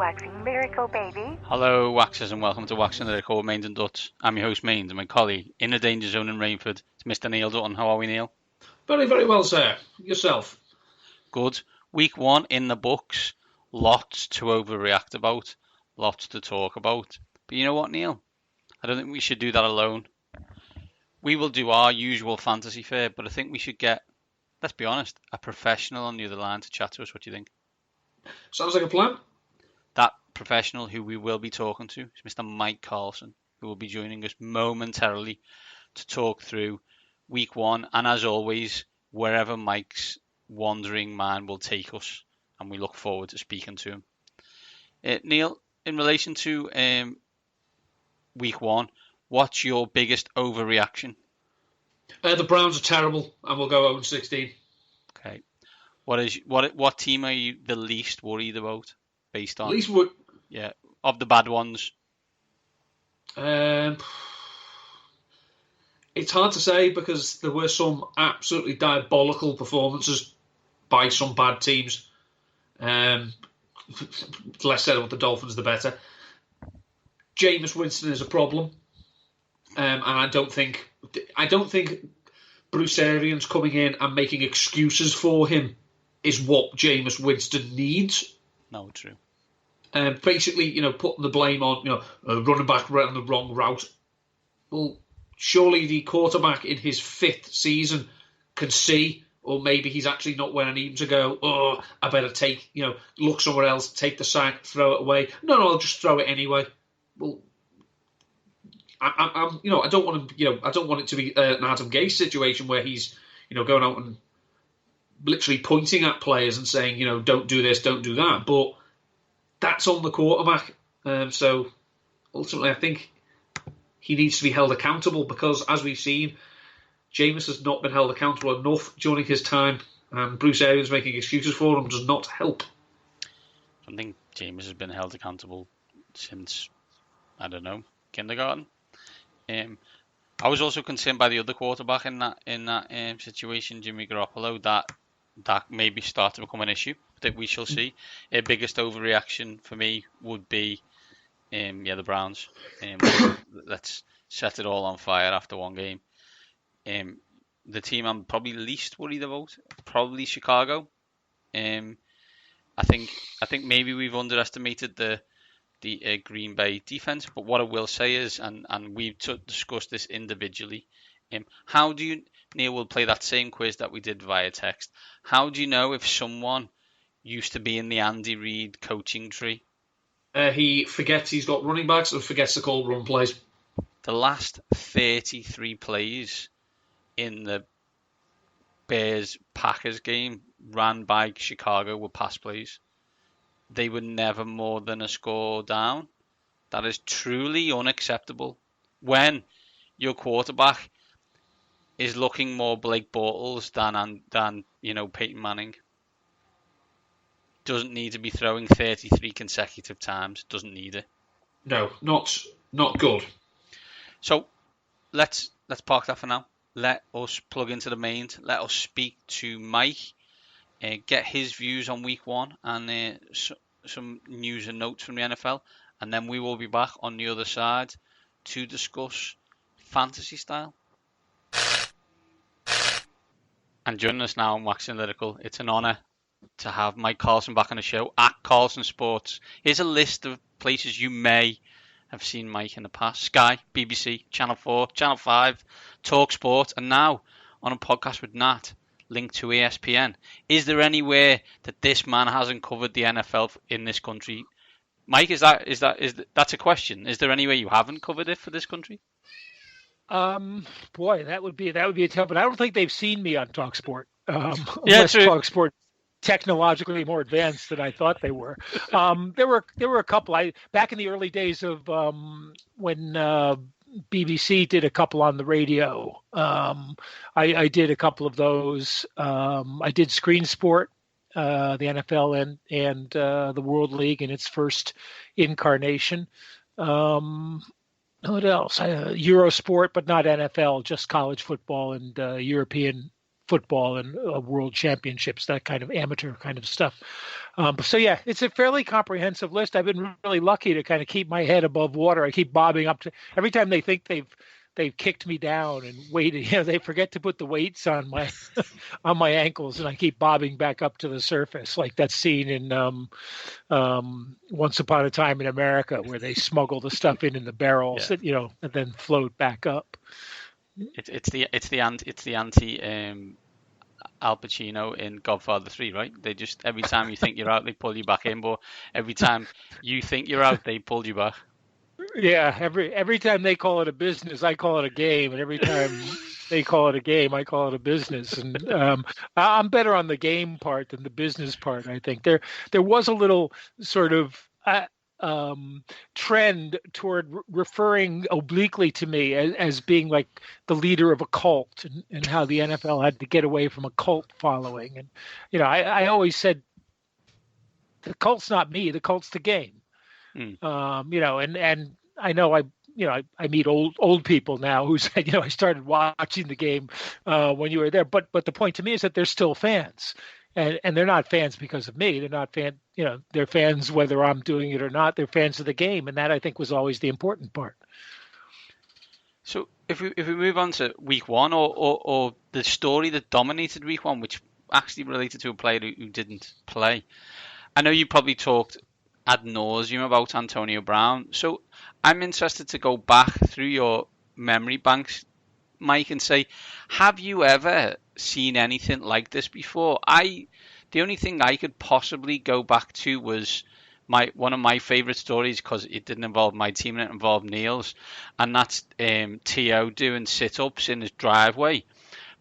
waxing Lyrical, baby. Hello, Waxers, and welcome to Waxing Lyrical with Mainz and Dutch. I'm your host, Mainz, and my colleague in the danger zone in Rainford is Mr. Neil Dutton. How are we, Neil? Very, very well, sir. Yourself? Good. Week 1 in the books. Lots to overreact about. Lots to talk about. But you know what, Neil? I don't think we should do that alone. We will do our usual fantasy fare, but I think we should get, let's be honest, a professional on the other line to chat to us. What do you think? Sounds like a plan. That professional who we will be talking to is Mr. Mike Carlson, who will be joining us momentarily to talk through week 1. And as always, wherever Mike's wandering mind will take us, and we look forward to speaking to him. Neil, in relation to week 1, what's your biggest overreaction? The Browns are terrible, and we'll go 0-16. Okay. What team are you the least worried about, based on? Yeah, of the bad ones. It's hard to say because there were some absolutely diabolical performances by some bad teams. The less said about the Dolphins, the better. Jameis Winston is a problem, and I don't think Bruce Arians coming in and making excuses for him is what Jameis Winston needs. No, true. Basically, putting the blame on, running back on the wrong route. Well, surely the quarterback in his 5th season can see, or maybe he's actually not where I need him to go. Oh, I better look somewhere else, take the sack, throw it away. No, I'll just throw it anyway. Well, I don't want him, I don't want it to be an Adam Gase situation where he's, going out and literally pointing at players and saying, don't do this, don't do that. But that's on the quarterback. So ultimately, I think he needs to be held accountable because, as we've seen, Jameis has not been held accountable enough during his time, and Bruce Arians making excuses for him does not help. I think Jameis has been held accountable since, I don't know, kindergarten. I was also concerned by the other quarterback in that situation, Jimmy Garoppolo, that maybe start to become an issue that we shall see. A biggest overreaction for me would be, the Browns. Let's set it all on fire after one game. The team I'm probably least worried about, probably Chicago. I think maybe we've underestimated the Green Bay defense, but what I will say is, and we've discussed this individually, how do you, Neil, will play that same quiz that we did via text. How do you know if someone used to be in the Andy Reid coaching tree? He forgets he's got running backs and forgets to call run plays. The last 33 plays in the Bears-Packers game ran by Chicago were pass plays. They were never more than a score down. That is truly unacceptable. When your quarterback is looking more Blake Bortles than Peyton Manning. Doesn't need to be throwing 33 consecutive times. Doesn't need it. No, not good. So let's park that for now. Let us plug into the mains. Let us speak to Mike. Get his views on week 1 and some news and notes from the NFL, and then we will be back on the other side to discuss fantasy style. And joining us now on Waxing Lyrical, it's an honour to have Mike Carlson back on the show at Carlson Sports. Here's a list of places you may have seen Mike in the past: Sky, BBC, Channel 4, Channel 5, Talk Sport, and now on a podcast with Nat, linked to ESPN. Is there anywhere that this man hasn't covered the NFL in this country? Mike, that's a question. Is there anywhere you haven't covered it for this country? Boy, that would be a tough. But I don't think they've seen me on TalkSport. Yeah, true. TalkSport technologically more advanced than I thought they were. There were a couple. Back in the early days of when BBC did a couple on the radio. I did a couple of those. I did Screen Sport, the NFL and the World League in its first incarnation. What else? Eurosport, but not NFL, just college football and European football and world championships, that kind of amateur kind of stuff. So yeah, it's a fairly comprehensive list. I've been really lucky to kind of keep my head above water. I keep bobbing up to every time they think they've kicked me down and weighted. They forget to put the weights on my on my ankles, and I keep bobbing back up to the surface, like that scene in Once Upon a Time in America, where they smuggle the stuff in the barrels, and then float back up. It's the anti Al Pacino in Godfather 3, right? They just, every time you think you're out, they pull you back in, but every time you think you're out, they pull you back. Yeah, every time they call it a business, I call it a game, and every time they call it a game, I call it a business. And I'm better on the game part than the business part. I think there was a little sort of trend toward referring obliquely to me as being like the leader of a cult, and how the NFL had to get away from a cult following. And I always said the cult's not me, the cult's the game. And I know I meet old people now who said, I started watching the game when you were there, but the point to me is that they're still fans, and they're not fans because of me. They're not they're fans whether I'm doing it or not. They're fans of the game, and that I think was always the important part. So if we move on to week one, or the story that dominated week one, which actually related to a player who didn't play, I know you probably talked ad nauseum about Antonio Brown. So I'm interested to go back through your memory banks, Mike, and say, have you ever seen anything like this before? The only thing I could possibly go back to was one of my favorite stories, because it didn't involve my team and it involved Neil's, and that's T.O. doing sit-ups in his driveway.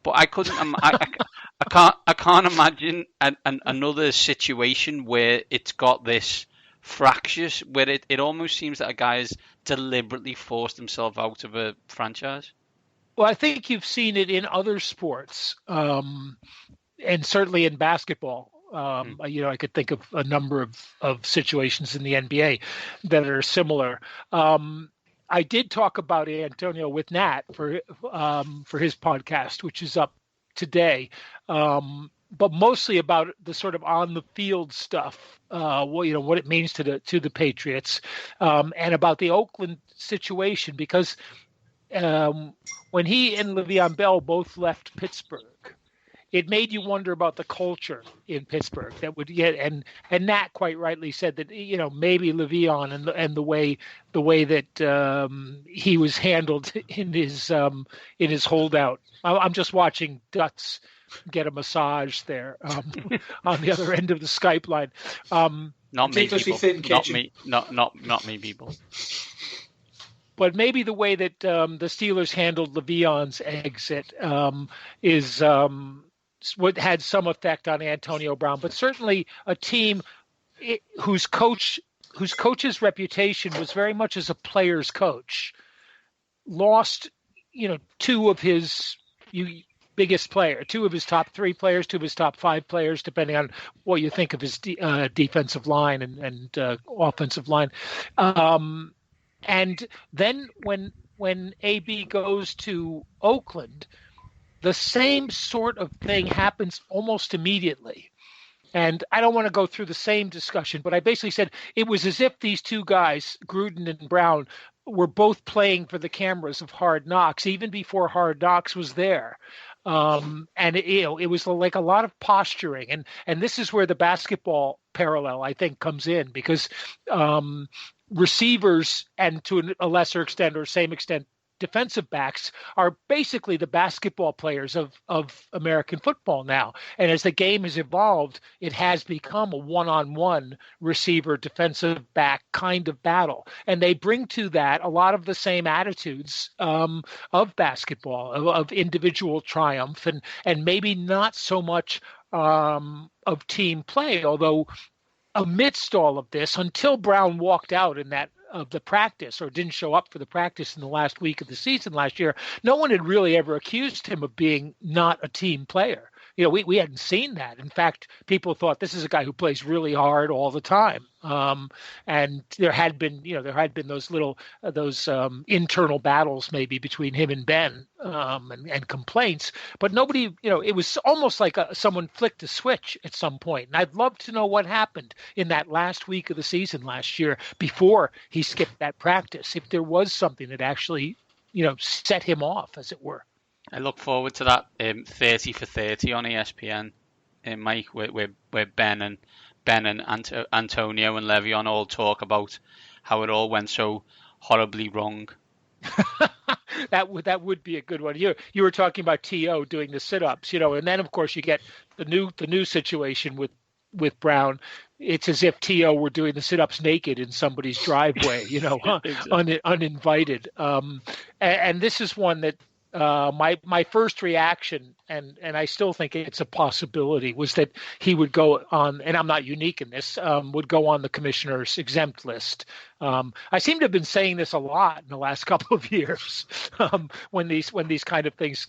But I couldn't. I can't imagine another situation where it's got this fractious, where it almost seems that a guy has deliberately forced himself out of a franchise. Well, I think you've seen it in other sports, and certainly in basketball. I could think of a number of situations in the NBA that are similar. I did talk about Antonio with Nat for his podcast, which is up today, but mostly about the sort of on the field stuff, what it means to the Patriots, and about the Oakland situation, because when he and Le'Veon Bell both left Pittsburgh, it made you wonder about the culture in Pittsburgh that would get, and Nat quite rightly said that maybe Le'Veon and the way that he was handled in his holdout. I'm just watching Dutz get a massage there on the other end of the Skype line. Not me, people. Not me, people. But maybe the way that the Steelers handled Le'Veon's exit is what had some effect on Antonio Brown. But certainly a team whose coach's reputation was very much as a player's coach lost, two of his biggest player, two of his top 3 players, 2 of his top 5 players, depending on what you think of his defensive line and offensive line. And then when AB goes to Oakland, the same sort of thing happens almost immediately. And I don't want to go through the same discussion, but I basically said it was as if these two guys, Gruden and Brown, were both playing for the cameras of Hard Knocks, even before Hard Knocks was there. And it was like a lot of posturing. And this is where the basketball parallel, I think, comes in, because receivers, and to a lesser extent or same extent, defensive backs, are basically the basketball players of American football now. And as the game has evolved, it has become a one-on-one receiver defensive back kind of battle. And they bring to that a lot of the same attitudes of basketball, of individual triumph, and maybe not so much of team play, although amidst all of this, until Brown walked out in that of the practice, or didn't show up for the practice in the last week of the season last year, no one had really ever accused him of being not a team player. we hadn't seen that. In fact, people thought this is a guy who plays really hard all the time. And there had been those internal battles maybe between him and Ben, and complaints, but nobody, it was almost like someone flicked a switch at some point. And I'd love to know what happened in that last week of the season last year before he skipped that practice, if there was something that actually, set him off, as it were. I look forward to that 30 for 30 on ESPN, Mike, where Ben and Antonio and Le'Veon all talk about how it all went so horribly wrong. That would be a good one. You were talking about T.O. doing the sit-ups, and then of course you get the new situation with Brown. It's as if T.O. were doing the sit-ups naked in somebody's driveway, exactly. Uninvited. And this is one that my first reaction, and I still think it's a possibility, was that he would go on, and I'm not unique in this, would go on the commissioner's exempt list. I seem to have been saying this a lot in the last couple of years when these kind of things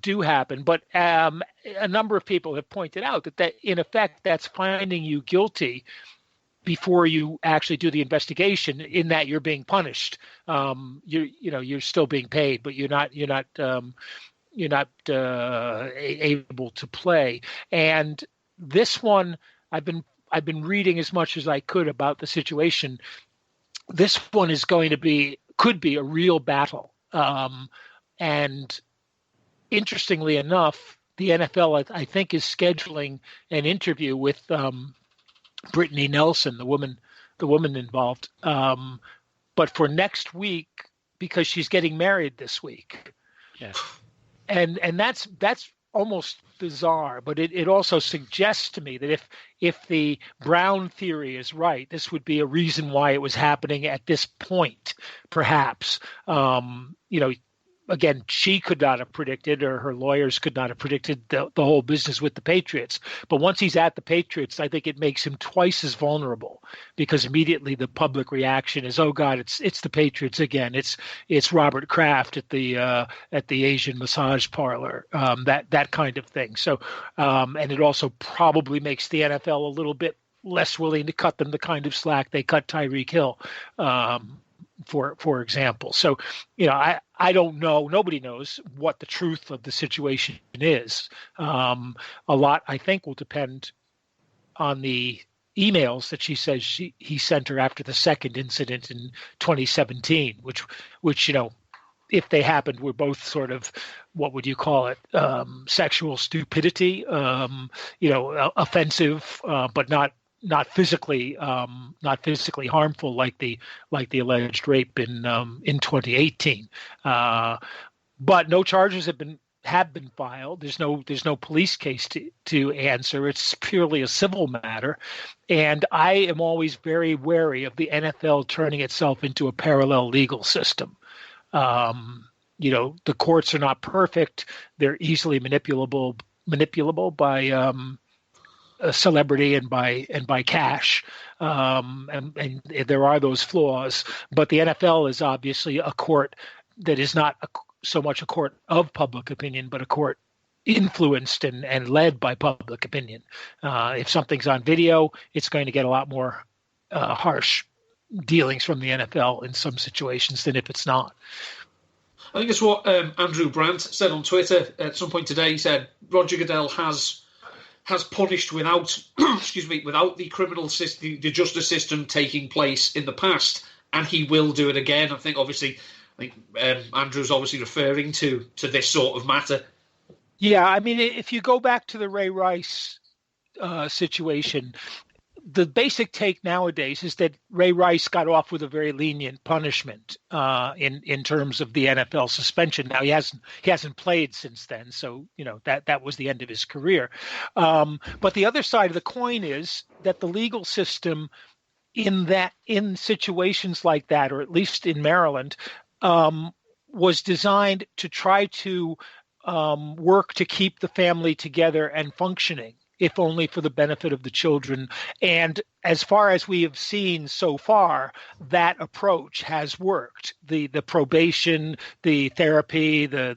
do happen. But a number of people have pointed out that in effect that's finding you guilty before you actually do the investigation, in that you're being punished. You're still being paid, but you're not able to play. And this one, I've been reading as much as I could about the situation. This one could be a real battle. And interestingly enough, the NFL, I think, is scheduling an interview with Brittany Nelson, the woman involved, but for next week, because she's getting married this week. Yes. And that's almost bizarre, but it also suggests to me that if the Brown theory is right, this would be a reason why it was happening at this point, perhaps. Again, she could not have predicted, or her lawyers could not have predicted the whole business with the Patriots. But once he's at the Patriots, I think it makes him twice as vulnerable, because immediately the public reaction is, "Oh God, it's the Patriots again. It's Robert Kraft at the Asian massage parlor," that kind of thing. So, and it also probably makes the NFL a little bit less willing to cut them the kind of slack they cut Tyreek Hill. For example. So, I don't know. Nobody knows what the truth of the situation is. A lot, I think, will depend on the emails that she says he sent her after the second incident in 2017, which if they happened, were both sort of, what would you call it? Sexual stupidity, offensive, but not physically harmful like the alleged rape in 2018. But no charges have been filed. There's no police case to answer. It's purely a civil matter, and I am always very wary of the NFL turning itself into a parallel legal system. The courts are not perfect. They're easily manipulable by celebrity and by cash, and there are those flaws. But the NFL is obviously a court that is not so much a court of public opinion, but a court influenced and led by public opinion. If something's on video, it's going to get a lot more harsh dealings from the NFL in some situations than if it's not. I think it's what Andrew Brandt said on Twitter at some point today. He said Roger Goodell has punished without without the criminal system, the justice system taking place in the past, and he will do it again. I think Andrew's obviously referring to this sort of matter. Yeah, I mean, if you go back to the Ray Rice situation, the basic take nowadays is that Ray Rice got off with a very lenient punishment in terms of the NFL suspension. Now he hasn't played since then, so that was the end of his career. But the other side of the coin is that the legal system in situations like that, or at least in Maryland, was designed to try to work to keep the family together and functioning if only for the benefit of the children. And as far as we have seen so far, that approach has worked. The probation, the therapy, the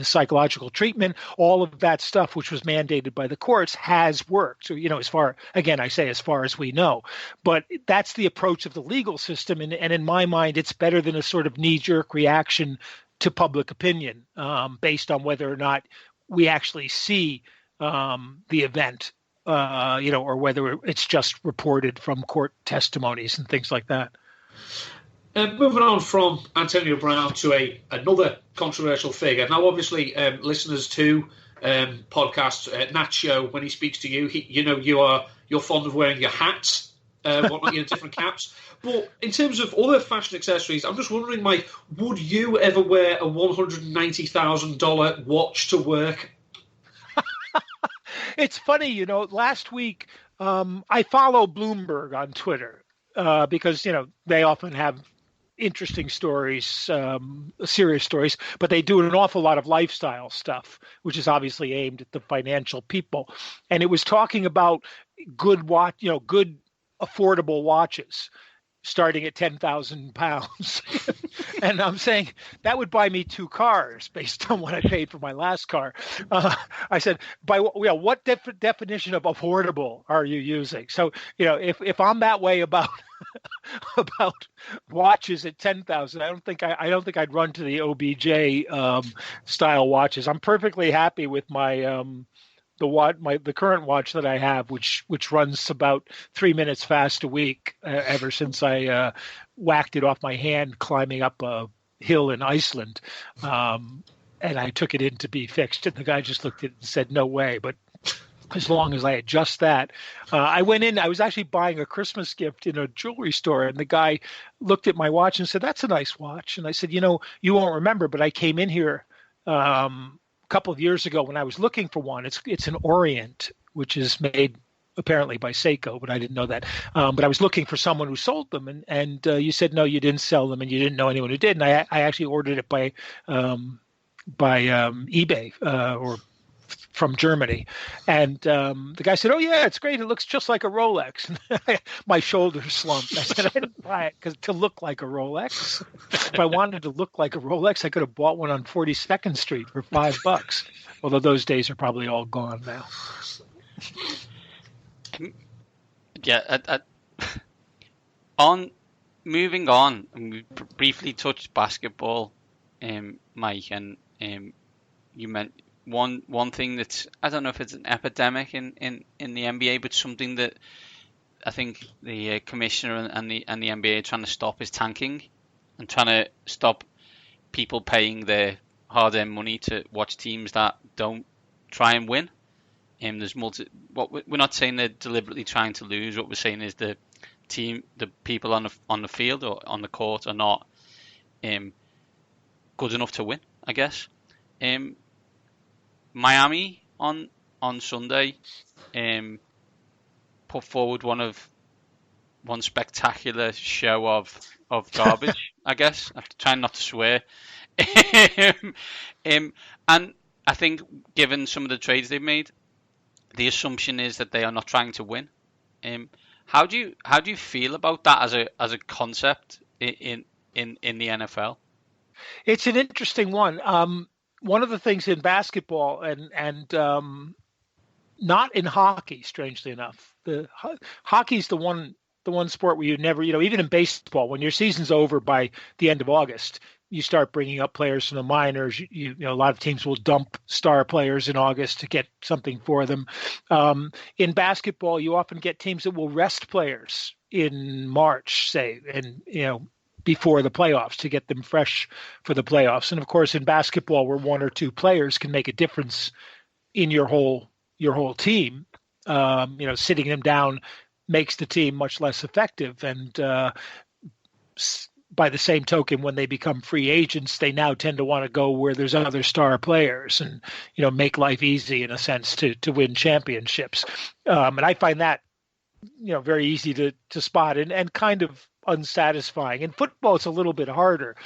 psychological treatment, all of that stuff, which was mandated by the courts, has worked. So, as far as we know, but that's the approach of the legal system. And in my mind, it's better than a sort of knee-jerk reaction to public opinion based on whether or not we actually see the event, or whether it's just reported from court testimonies and things like that. Moving on from Antonio Brown to another controversial figure. Now, obviously, listeners to podcast Nat Show, when he speaks to you, you're fond of wearing your hats. Whatnot, different caps. But in terms of other fashion accessories, I'm just wondering, Mike, would you ever wear a $190,000 watch to work? It's funny, last week I follow Bloomberg on Twitter because, they often have interesting stories, serious stories, but they do an awful lot of lifestyle stuff, which is obviously aimed at the financial people. And it was talking about good affordable watches starting at 10,000 pounds. And I'm saying that would buy me 2 cars based on what I paid for my last car. I said, what definition of affordable are you using? So, if I'm that way about about watches at 10,000, I don't think I'd run to the OBJ style watches. I'm perfectly happy with my the current watch that I have, which runs about 3 minutes fast a week ever since I whacked it off my hand climbing up a hill in Iceland, and I took it in to be fixed. And the guy just looked at it and said, "No way." But as long as I adjust that, I went in. I was actually buying a Christmas gift in a jewelry store, and the guy looked at my watch and said, "That's a nice watch." And I said, "You won't remember, but I came in here couple of years ago when I was looking for one. It's an Orient, which is made apparently by Seiko, but I didn't know that. But I was looking for someone who sold them, and you said no, you didn't sell them, and you didn't know anyone who did. And I actually ordered it by eBay or from Germany, and the guy said, "Oh yeah, it's great. It looks just like a Rolex." My shoulders slumped. I said, "I didn't buy it to look like a Rolex. If I wanted to look like a Rolex, I could have bought one on 42nd Street for $5. Although those days are probably all gone now." Yeah. On moving on, and we briefly touched basketball, Mike, and you meant. One thing that's, I don't know if it's an epidemic in the NBA, but something that I think the commissioner and the NBA are trying to stop is tanking, and trying to stop people paying their hard-earned money to watch teams that don't try and win. There's we're not saying they're deliberately trying to lose. What we're saying is the people on the field or on the court are not good enough to win, I guess. Miami on Sunday put forward one spectacular show of garbage, I guess. I'm trying not to swear. And I think given some of the trades they've made, the assumption is that they are not trying to win. How do you feel about that as a concept in the NFL? It's an interesting one. One of the things in basketball and not in hockey, strangely enough, hockey's the one sport where you never, even in baseball, when your season's over by the end of August, you start bringing up players from the minors. A lot of teams will dump star players in August to get something for them. In basketball, you often get teams that will rest players in March, say, and before the playoffs to get them fresh for the playoffs. And of course, in basketball, where 1 or 2 players can make a difference in your whole team, sitting them down makes the team much less effective. And by the same token, when they become free agents, they now tend to want to go where there's other star players and, make life easy in a sense to win championships. And I find that, very easy to spot and kind of unsatisfying. In football, it's a little bit harder.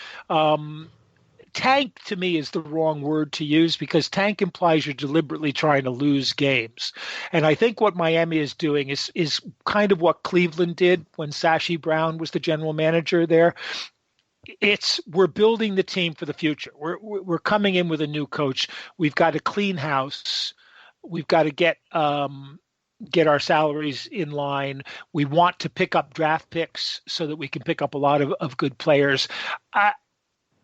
tank to me is the wrong word to use, because tank implies you're deliberately trying to lose games. And I think what Miami is doing is kind of what Cleveland did when Sashi Brown was the general manager there. We're building the team for the future. We're coming in with a new coach. We've got to clean house. We've got to get our salaries in line. We want to pick up draft picks so that we can pick up a lot of good players.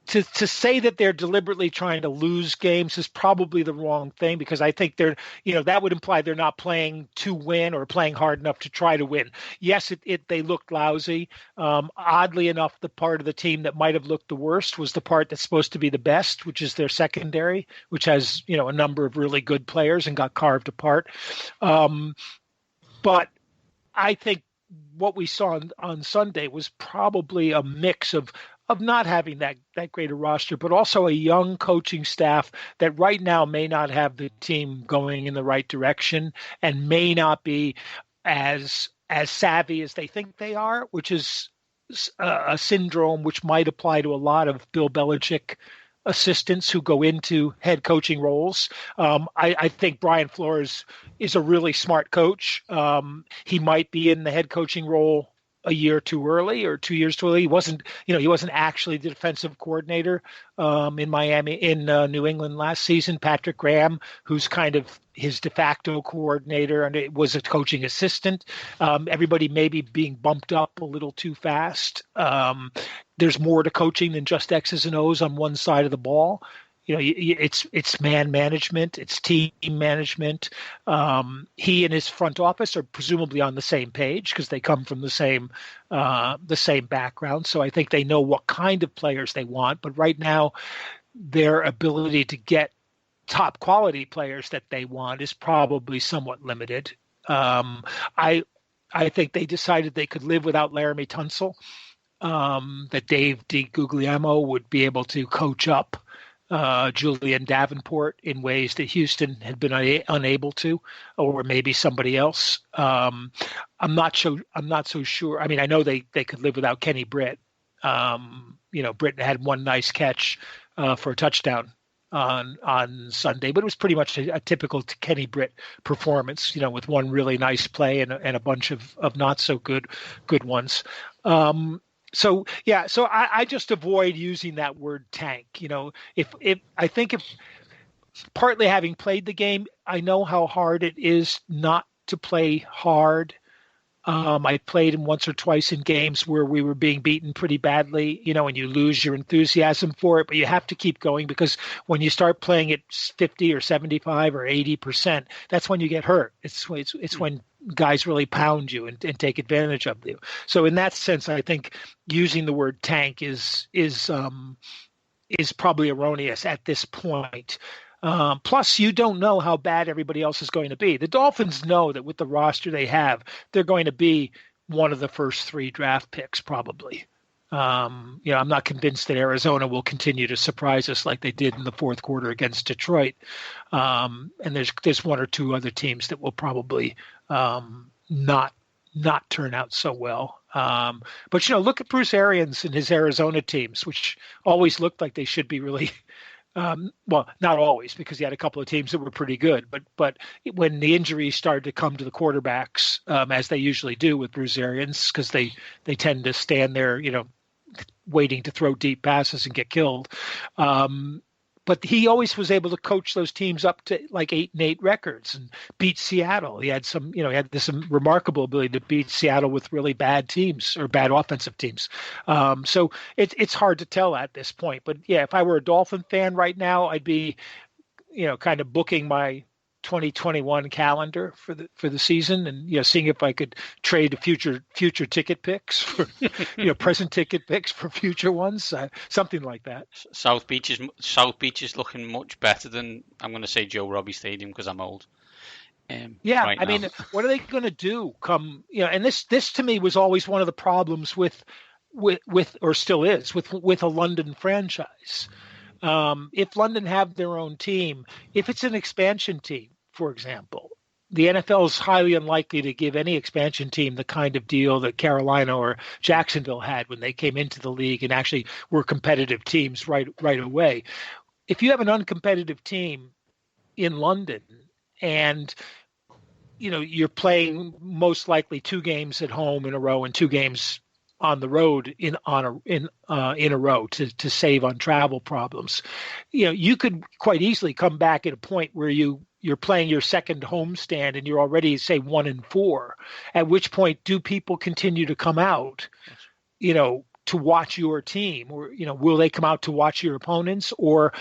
To say that they're deliberately trying to lose games is probably the wrong thing, because I think that would imply they're not playing to win or playing hard enough to try to win. Yes, they looked lousy. Oddly enough, the part of the team that might have looked the worst was the part that's supposed to be the best, which is their secondary, which has, a number of really good players and got carved apart. But I think what we saw on Sunday was probably a mix of not having that great a roster, but also a young coaching staff that right now may not have the team going in the right direction and may not be as savvy as they think they are, which is a syndrome which might apply to a lot of Bill Belichick assistants who go into head coaching roles. I think Brian Flores is a really smart coach. He might be in the head coaching role a year too early or 2 years too early. He wasn't actually the defensive coordinator in Miami, in New England last season. Patrick Graham, who's kind of his de facto coordinator, and it was a coaching assistant. Everybody may be being bumped up a little too fast. There's more to coaching than just X's and O's on one side of the ball. It's man management, it's team management. He and his front office are presumably on the same page because they come from the same background. So I think they know what kind of players they want. But right now, their ability to get top quality players that they want is probably somewhat limited. I think they decided they could live without Laramie Tunsil. That Dave DiGuglielmo would be able to coach up Julian Davenport in ways that Houston had been unable to, or maybe somebody else. I'm not so sure. I mean, I know they could live without Kenny Britt. Britt had one nice catch for a touchdown on Sunday, but it was pretty much a typical Kenny Britt performance. With one really nice play and a bunch of not so good ones. So I just avoid using that word tank. If partly having played the game, I know how hard it is not to play hard. I played him once or twice in games where we were being beaten pretty badly, and you lose your enthusiasm for it, but you have to keep going, because when you start playing at 50 or 75 or 80%, that's when you get hurt. It's when guys really pound you and take advantage of you. So in that sense, I think using the word tank is probably erroneous at this point. Plus, you don't know how bad everybody else is going to be. The Dolphins know that with the roster they have, they're going to be one of the first 3 draft picks probably. I'm not convinced that Arizona will continue to surprise us like they did in the fourth quarter against Detroit. And there's 1 or 2 other teams that will probably not turn out so well. But look at Bruce Arians and his Arizona teams, which always looked like they should be really. Well, not always, because he had a couple of teams that were pretty good, but when the injuries started to come to the quarterbacks, as they usually do with Bruce Arians, because they tend to stand there, waiting to throw deep passes and get killed. But he always was able to coach those teams up to like 8-8 records and beat Seattle. He had some remarkable ability to beat Seattle with really bad teams or bad offensive teams. So it's hard to tell at this point. But yeah, if I were a Dolphin fan right now, I'd be, kind of booking my 2021 calendar for the season, and seeing if I could trade future ticket picks for present ticket picks for future ones, something like that. South Beach is looking much better than, I'm going to say, Joe Robbie Stadium, because I'm old. Right I mean, what are they going to do? And this to me was always one of the problems with or still is with a London franchise. If London have their own team, if it's an expansion team, for example, the NFL is highly unlikely to give any expansion team the kind of deal that Carolina or Jacksonville had when they came into the league and actually were competitive teams right away. If you have an uncompetitive team in London and you're playing most likely 2 games at home in a row and 2 games on the road in a row to save on travel problems, you could quite easily come back at a point where you're playing your second homestand and you're already, say, 1-4. At which point do people continue to come out, to watch your team, or will they come out to watch your opponents, or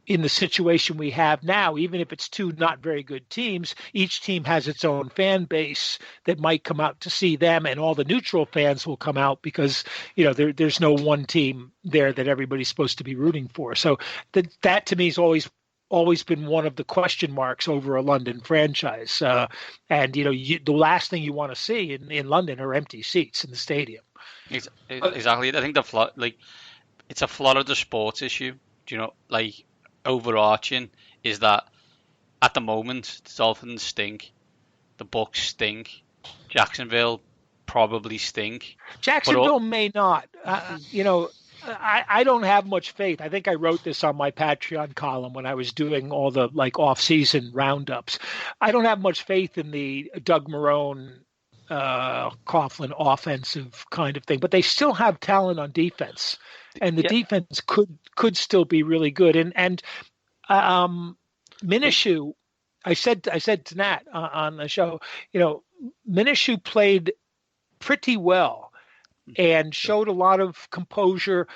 in the situation we have now, even if it's 2 not very good teams, each team has its own fan base that might come out to see them, and all the neutral fans will come out because there's no one team there that everybody's supposed to be rooting for. So that to me is always been one of the question marks over a London franchise. And the last thing you want to see in London are empty seats in the stadium. Exactly. I think it's a Florida sports issue. Overarching is that at the moment the Dolphins stink, the Bucs stink, Jacksonville probably stink. Jacksonville may not. I don't have much faith. I think I wrote this on my Patreon column when I was doing all the off-season roundups. I don't have much faith in the Doug Marrone, Coughlin offensive kind of thing, but they still have talent on defense, and the defense could still be really good. And Minshew, I said to Nat on the show, Minshew played pretty well and showed a lot of composure,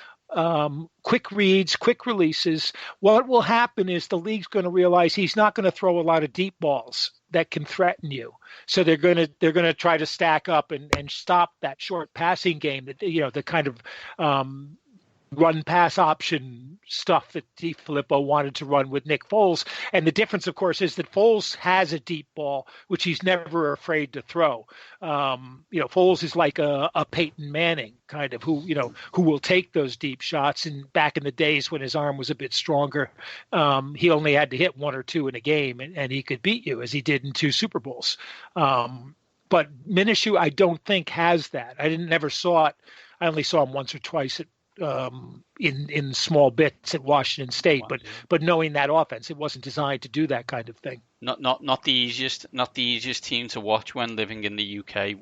quick reads, quick releases. What will happen is the league's going to realize he's not going to throw a lot of deep balls that can threaten you. So they're going to try to stack up and stop that short passing game that the kind of run pass option stuff that DeFilippo wanted to run with Nick Foles. And the difference, of course, is that Foles has a deep ball, which he's never afraid to throw. Foles is like a Peyton Manning kind of who will take those deep shots. And back in the days when his arm was a bit stronger, he only had to hit 1 or 2 in a game and he could beat you, as he did in 2 Super Bowls. But Minshew, I don't think has that. I never saw it. I only saw him once or twice in small bits at Washington State, but knowing that offense, it wasn't designed to do that kind of thing. Not the easiest team to watch when living in the UK,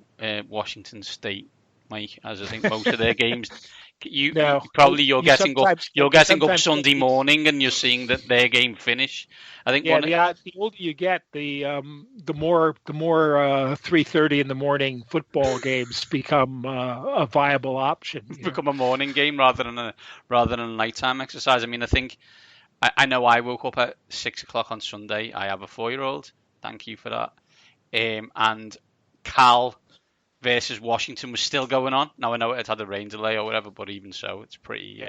Washington State, Mike, as I think most of their games. You're getting up Sunday morning and you're seeing that their game finish. I think the older you get, the more 3:30 in the morning football games become a viable option. Become a morning game rather than a nighttime exercise. I mean, I think I know I woke up at 6 o'clock on Sunday. I have a 4-year-old. Thank you for that. And Cal versus Washington was still going on. Now I know it had a rain delay or whatever, but even so, it's pretty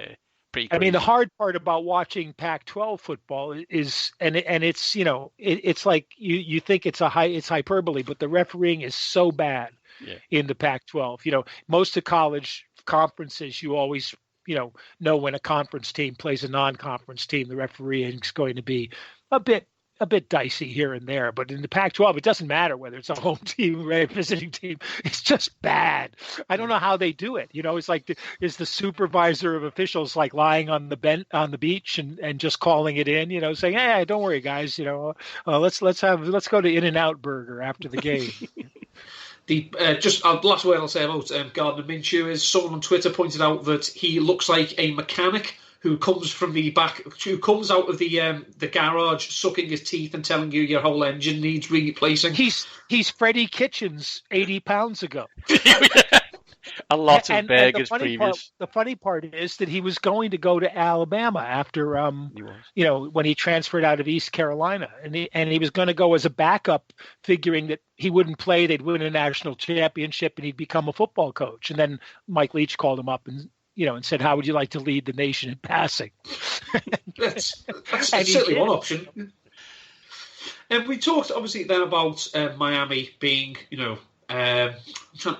crazy. I mean, the hard part about watching Pac-12 football is, and it's it's like you think it's hyperbole, but the refereeing is so bad in the Pac-12. Most of college conferences, you always know when a conference team plays a non-conference team, the refereeing is going to be a bit dicey here and there, but in the Pac-12, it doesn't matter whether it's a home team or a visiting team. It's just bad. I don't know how they do it. It's like is the supervisor of officials like lying on the beach and just calling it in, saying, "Hey, don't worry, guys. Let's go to In-N-Out Burger after the game." The last word I'll say about Gardner Minshew is someone on Twitter pointed out that he looks like a mechanic who comes from the back, who comes out of the garage, sucking his teeth and telling you your whole engine needs replacing. He's Freddie Kitchens 80 pounds ago. A lot of burgers previous. The funny part is that he was going to go to Alabama after, when he transferred out of East Carolina, and he was going to go as a backup, figuring that he wouldn't play, they'd win a national championship, and he'd become a football coach. And then Mike Leach called him up and said, "How would you like to lead the nation in passing?" That's certainly one option. And we talked obviously then about Miami being, again,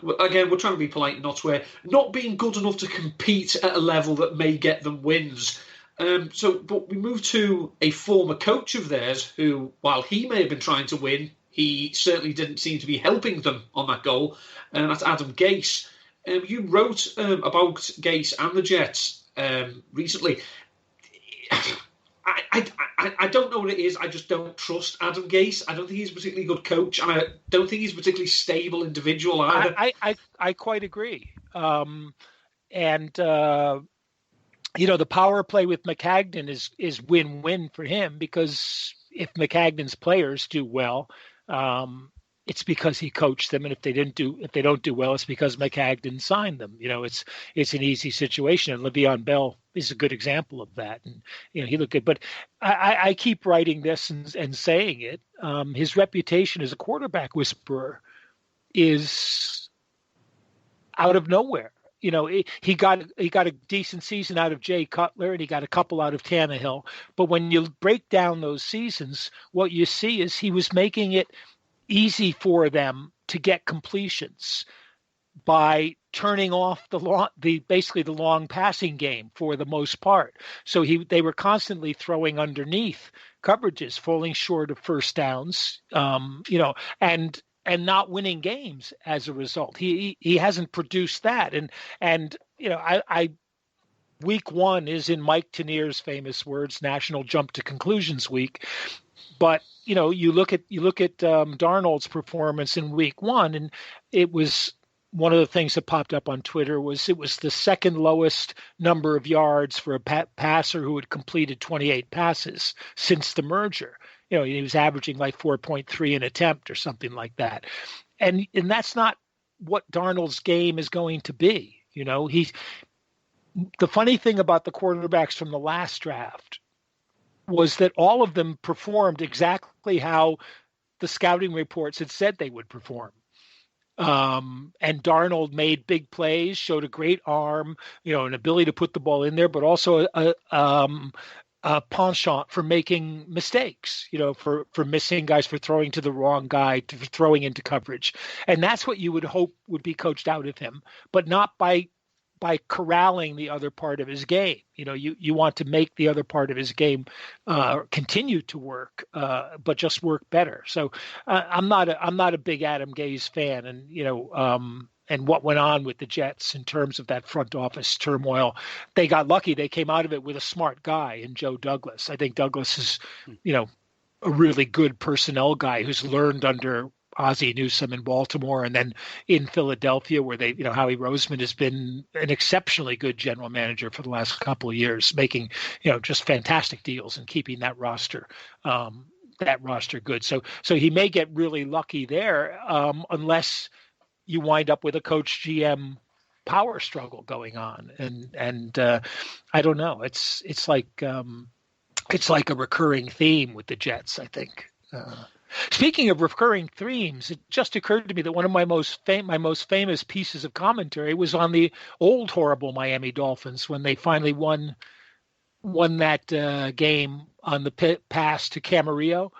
we're trying to be polite and not swear, not being good enough to compete at a level that may get them wins. But we move to a former coach of theirs who, while he may have been trying to win, he certainly didn't seem to be helping them on that goal, and that's Adam Gase. You wrote about Gase and the Jets recently. I don't know what it is. I just don't trust Adam Gase. I don't think he's a particularly good coach, and I don't think he's a particularly stable individual either. I quite agree. The power play with McCagnon is win-win for him, because if McCagnon's players do well, it's because he coached them, and if they don't do well, it's because McCagnon signed them. It's an easy situation, and Le'Veon Bell is a good example of that. And he looked good. But I keep writing this and saying it. His reputation as a quarterback whisperer is out of nowhere. He got a decent season out of Jay Cutler, and he got a couple out of Tannehill. But when you break down those seasons, what you see is he was making it easy for them to get completions by turning off basically the long passing game for the most part. So they were constantly throwing underneath coverages, falling short of first downs, and not winning games as a result. He hasn't produced that. And week one is, in Mike Tannier's famous words, National Jump to Conclusions Week. But you look at Darnold's performance in week one, and it was one of the things that popped up on Twitter was it was the second lowest number of yards for a passer who had completed 28 passes since the merger. He was averaging like 4.3 an attempt or something like that. And that's not what Darnold's game is going to be. The funny thing about the quarterbacks from the last draft was that all of them performed exactly how the scouting reports had said they would perform. And Darnold made big plays, showed a great arm, an ability to put the ball in there, but also a penchant for making mistakes, for missing guys, for throwing to the wrong guy, for throwing into coverage. And that's what you would hope would be coached out of him, but not by corralling the other part of his game. You want to make the other part of his game continue to work, but just work better. So I'm not a big Adam Gase fan, and what went on with the Jets in terms of that front office turmoil. They got lucky. They came out of it with a smart guy in Joe Douglas. I think Douglas is, a really good personnel guy who's learned under Ozzie Newsome in Baltimore, and then in Philadelphia, where Howie Roseman has been an exceptionally good general manager for the last couple of years, making, just fantastic deals and keeping that roster good. So he may get really lucky there, unless you wind up with a coach GM power struggle going on. And I don't know. It's like a recurring theme with the Jets, I think. Speaking of recurring themes, it just occurred to me that one of my most famous pieces of commentary was on the old horrible Miami Dolphins when they finally won that game on the pass to Camarillo.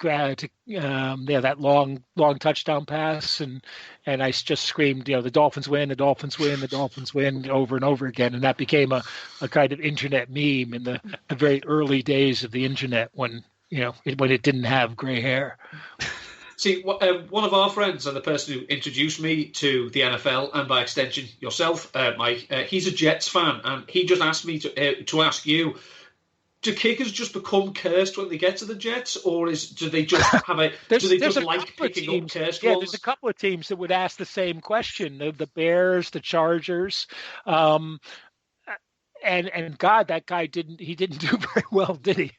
That long touchdown pass, and I just screamed, the Dolphins win, the Dolphins win, the Dolphins win, over and over again, and that became a kind of internet meme in the very early days of the internet when it didn't have gray hair. See, one of our friends and the person who introduced me to the NFL, and by extension yourself, Mike, he's a Jets fan, and he just asked me to ask you: do kickers just become cursed when they get to the Jets, or do they just have like picking up cursed ones? Yeah, there's a couple of teams that would ask the same question: the Bears, the Chargers. And God, that guy didn't do very well, did he?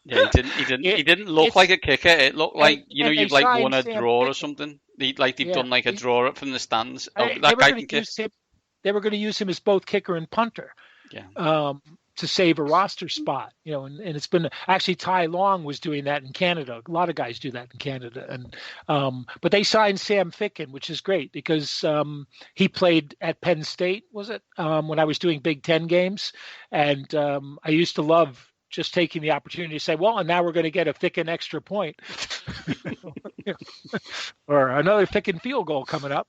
Yeah, he didn't look like a kicker. It looked like you've like won a draw or something. They've done like a draw from the stands. That guy can kick. They were going to use him as both kicker and punter. Yeah. To save a roster spot, and it's been actually Ty Long was doing that in Canada. A lot of guys do that in Canada, and but they signed Sam Ficken, which is great because he played at Penn State, was it? When I was doing Big Ten games, and I used to love just taking the opportunity to say, well, and now we're going to get a Ficken extra point or another Ficken field goal coming up.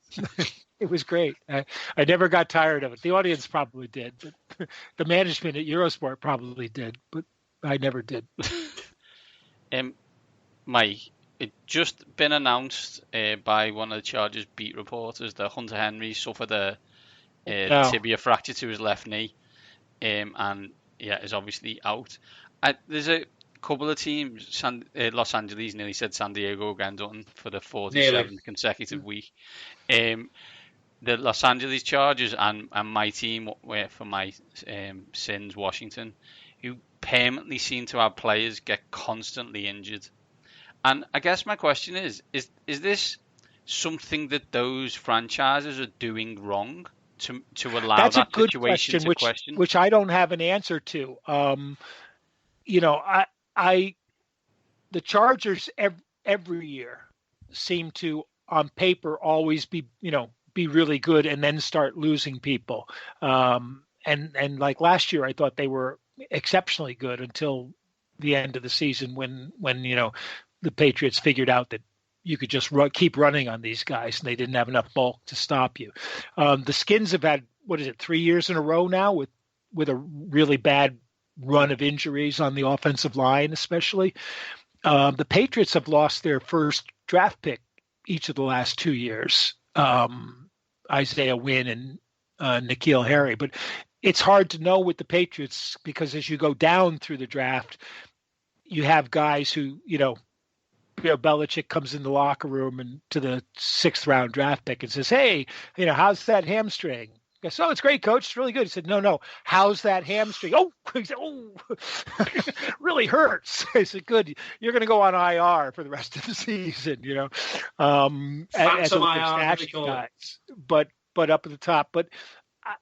It was great. I never got tired of it. The audience probably did, but the management at Eurosport probably did, but I never did. Mike, it just been announced by one of the Chargers beat reporters that Hunter Henry suffered a tibia fracture to his left knee, and is obviously out. There's a couple of teams, Los Angeles nearly said San Diego again, done for the 47th consecutive week. The Los Angeles Chargers and my team, for my sins, Washington, who permanently seem to have players get constantly injured. And I guess my question is this something that those franchises are doing wrong to allow That's that a good situation to question? Which I don't have an answer to. The Chargers every year seem to, on paper, always be really good and then start losing people. And like last year, I thought they were exceptionally good until the end of the season when the Patriots figured out that you could just keep running on these guys and they didn't have enough bulk to stop you. The Skins have had, 3 years in a row now with a really bad run of injuries on the offensive line, especially. The Patriots have lost their first draft pick each of the last 2 years, Isaiah Wynn and N'Keal Harry. But it's hard to know with the Patriots because as you go down through the draft, you have guys who, Belichick comes in the locker room and to the 6th round draft pick and says, hey, how's that hamstring? I said, it's great, coach. It's really good. He said, no. How's that hamstring? He said, really hurts. I said, good. You're going to go on IR for the rest of the season, as a IR, guys. But up at the top. But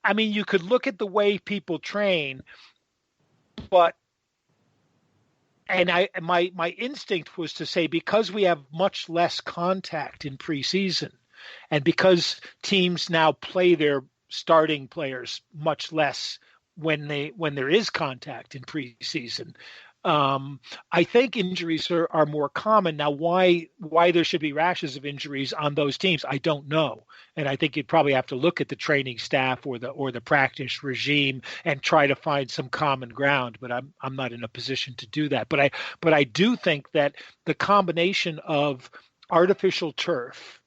I mean, you could look at the way people train, and my instinct was to say, because we have much less contact in preseason, and because teams now play their starting players much less when there is contact in preseason, I think injuries are more common now. Why there should be rashes of injuries on those teams, I don't know. And I think you'd probably have to look at the training staff or the practice regime and try to find some common ground. But I'm not in a position to do that. But I do think that the combination of artificial turf,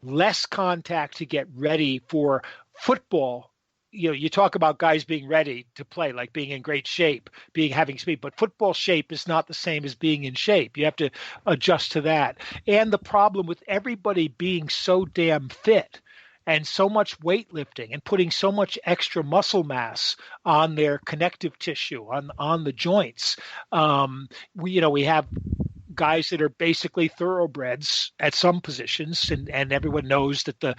less contact to get ready for football. You talk about guys being ready to play, like being in great shape, having speed, but football shape is not the same as being in shape. You have to adjust to that. And the problem with everybody being so damn fit and so much weightlifting and putting so much extra muscle mass on their connective tissue, on the joints. We have guys that are basically thoroughbreds at some positions, and everyone knows that the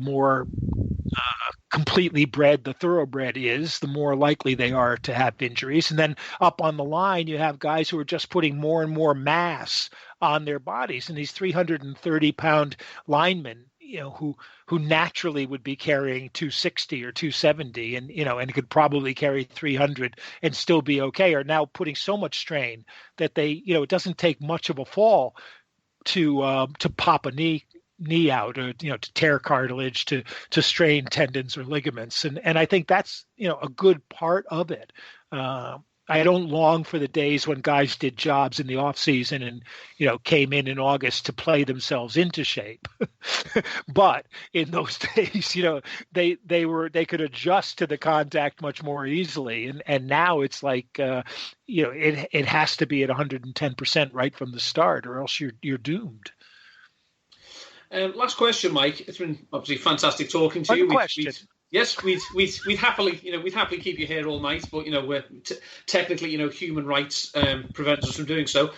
more completely bred the thoroughbred is, the more likely they are to have injuries. And then up on the line, you have guys who are just putting more and more mass on their bodies. And these 330-pound linemen, who naturally would be carrying 260 or 270 and could probably carry 300 and still be okay, are now putting so much strain that they, it doesn't take much of a fall to pop a knee out, or to tear cartilage, to strain tendons or ligaments, and I think that's a good part of it. I don't long for the days when guys did jobs in the off season and came in August to play themselves into shape. But in those days, they could adjust to the contact much more easily, and now it's like it has to be at 110% right from the start, or else you're doomed. Last question, Mike. It's been obviously fantastic talking to you. Yes, we'd happily keep you here all night, but we're technically human rights prevents us from doing so.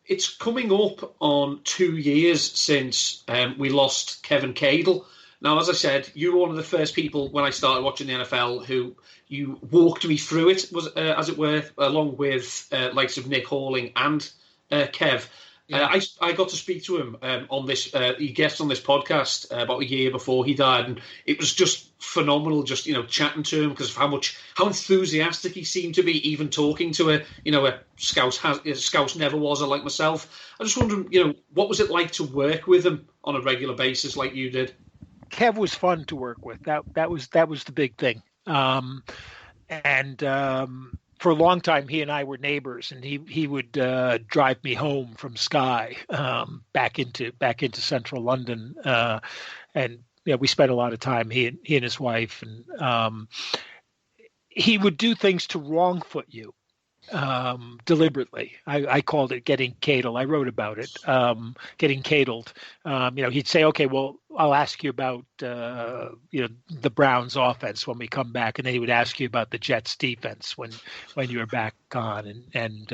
It's coming up on 2 years since we lost Kevin Cadle. Now, as I said, you were one of the first people when I started watching the NFL who you walked me through it, was as it were, along with likes of Nick Halling and Kev. Yeah. I got to speak to him on this. He guested on this podcast about a year before he died, and it was just phenomenal. Just chatting to him because of how enthusiastic he seemed to be, even talking to a Scouse never was, like myself. I just wondering, what was it like to work with him on a regular basis, like you did? Kev was fun to work with. That was the big thing. For a long time, he and I were neighbors, and he would drive me home from Sky back into central London, and we spent a lot of time. He and his wife, and he would do things to wrong foot you deliberately. I called it getting cadled. I wrote about it, getting cadled. He'd say, "Okay, well, I'll ask you about the Browns offense when we come back," and then he would ask you about the Jets defense when you were back on, and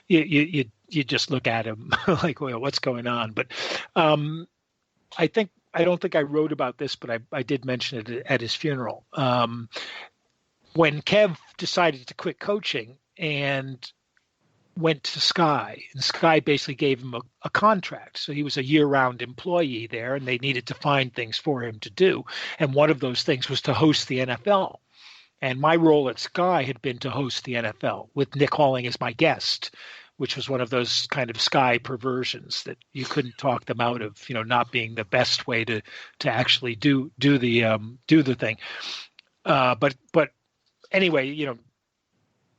you just look at him like, well, what's going on? But I don't think I wrote about this, but I did mention it at his funeral. When Kev decided to quit coaching and went to Sky, and Sky basically gave him a contract. So he was a year-round employee there, and they needed to find things for him to do. And one of those things was to host the NFL. And my role at Sky had been to host the NFL with Nick Halling as my guest, which was one of those kind of Sky perversions that you couldn't talk them out of, not being the best way to actually do the thing. But anyway,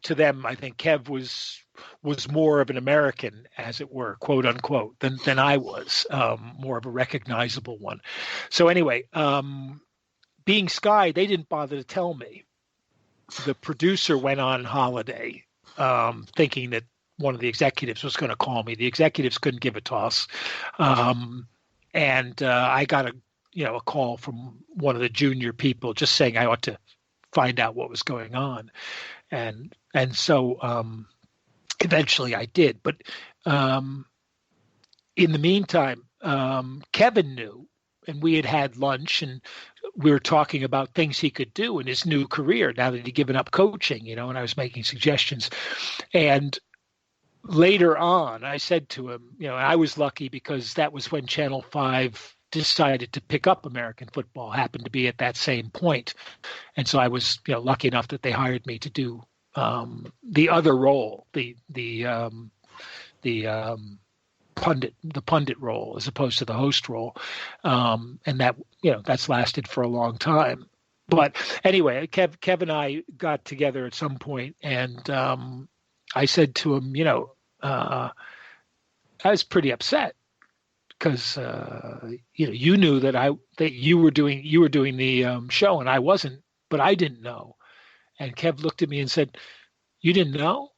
to them, I think Kev was more of an American, as it were, quote unquote, than I was, more of a recognizable one. So anyway, being Sky, they didn't bother to tell me. The producer went on holiday, thinking that one of the executives was going to call me. The executives couldn't give a toss, and I got a call from one of the junior people just saying I ought to find out what was going on. And so eventually I did. But in the meantime, Kevin knew, and we had lunch, and we were talking about things he could do in his new career now that he'd given up coaching, and I was making suggestions. And later on, I said to him, I was lucky because that was when Channel 5 decided to pick up American football, happened to be at that same point. And so I was, lucky enough that they hired me to do the other role, the pundit role as opposed to the host role. And that, that's lasted for a long time. But anyway, Kev and I got together at some point, and I said to him, I was pretty upset because you knew that you were doing the show and I wasn't, but I didn't know. And Kev looked at me and said, "You didn't know?"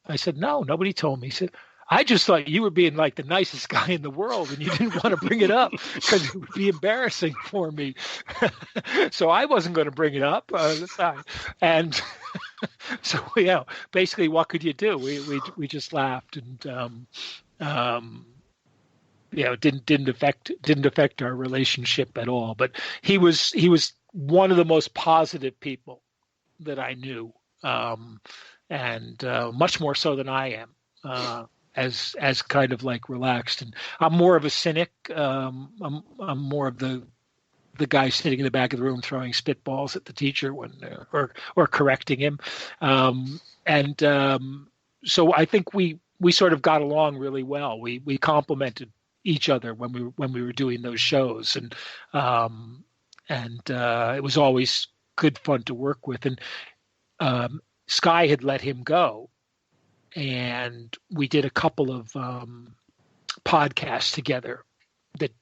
I said, "No, nobody told me." He said, "I just thought you were being like the nicest guy in the world and you didn't want to bring it up because it would be embarrassing for me." So I wasn't going to bring it up. And so, basically what could you do? We just laughed, and it didn't affect our relationship at all. But he was one of the most positive people that I knew, and much more so than I am, as kind of like relaxed. And I'm more of a cynic. I'm more of the guy sitting in the back of the room throwing spitballs at the teacher when or correcting him. So I think we sort of got along really well. We complimented each other when we were doing those shows, and it was always good fun to work with. And Sky had let him go, and we did a couple of podcasts together that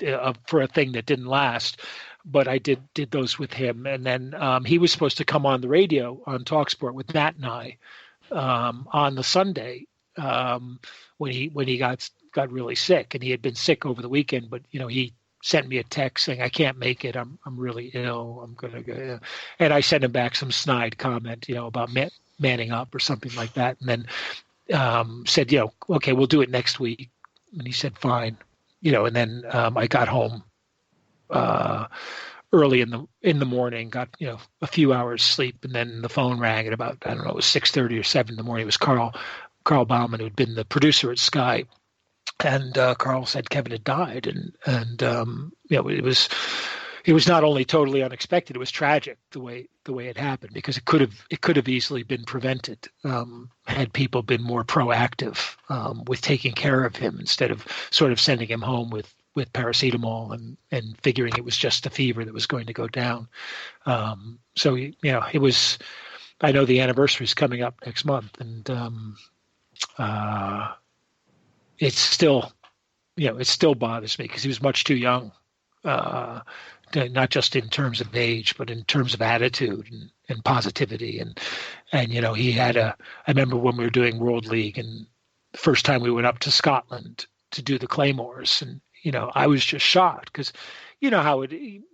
for a thing that didn't last. But I did those with him, and then he was supposed to come on the radio on TalkSport with Matt and I on the Sunday when he got really sick, and he had been sick over the weekend. But he sent me a text saying, "I can't make it. I'm really ill. I'm gonna go." And I sent him back some snide comment, about manning up or something like that, and then said, "Okay, we'll do it next week." And he said, "Fine." And then I got home early in the morning, got a few hours sleep, and then the phone rang at about, I don't know, it was 6:30 or 7 in the morning. It was Carl Bauman, who had been the producer at Sky And Carl said Kevin had died, and it was not only totally unexpected, it was tragic the way it happened, because it could have easily been prevented had people been more proactive with taking care of him, instead of sort of sending him home with paracetamol and figuring it was just a fever that was going to go down. So it was. I know the anniversary is coming up next month, and it still bothers me, because he was much too young. Not just in terms of age, but in terms of attitude and positivity. And he had I remember when we were doing World League, and the first time we went up to Scotland to do the Claymores, and, I was just shocked, because how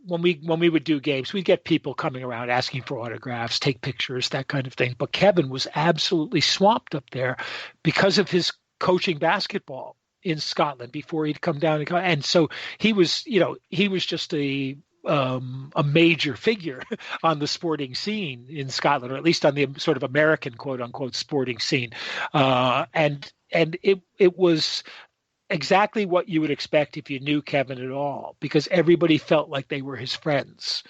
when we would do games, we'd get people coming around asking for autographs, take pictures, that kind of thing. But Kevin was absolutely swamped up there because of his coaching basketball in Scotland before he'd come down, and so he was just a major figure on the sporting scene in Scotland, or at least on the sort of American quote unquote sporting scene, and it was exactly what you would expect if you knew Kevin at all, because everybody felt like they were his friends.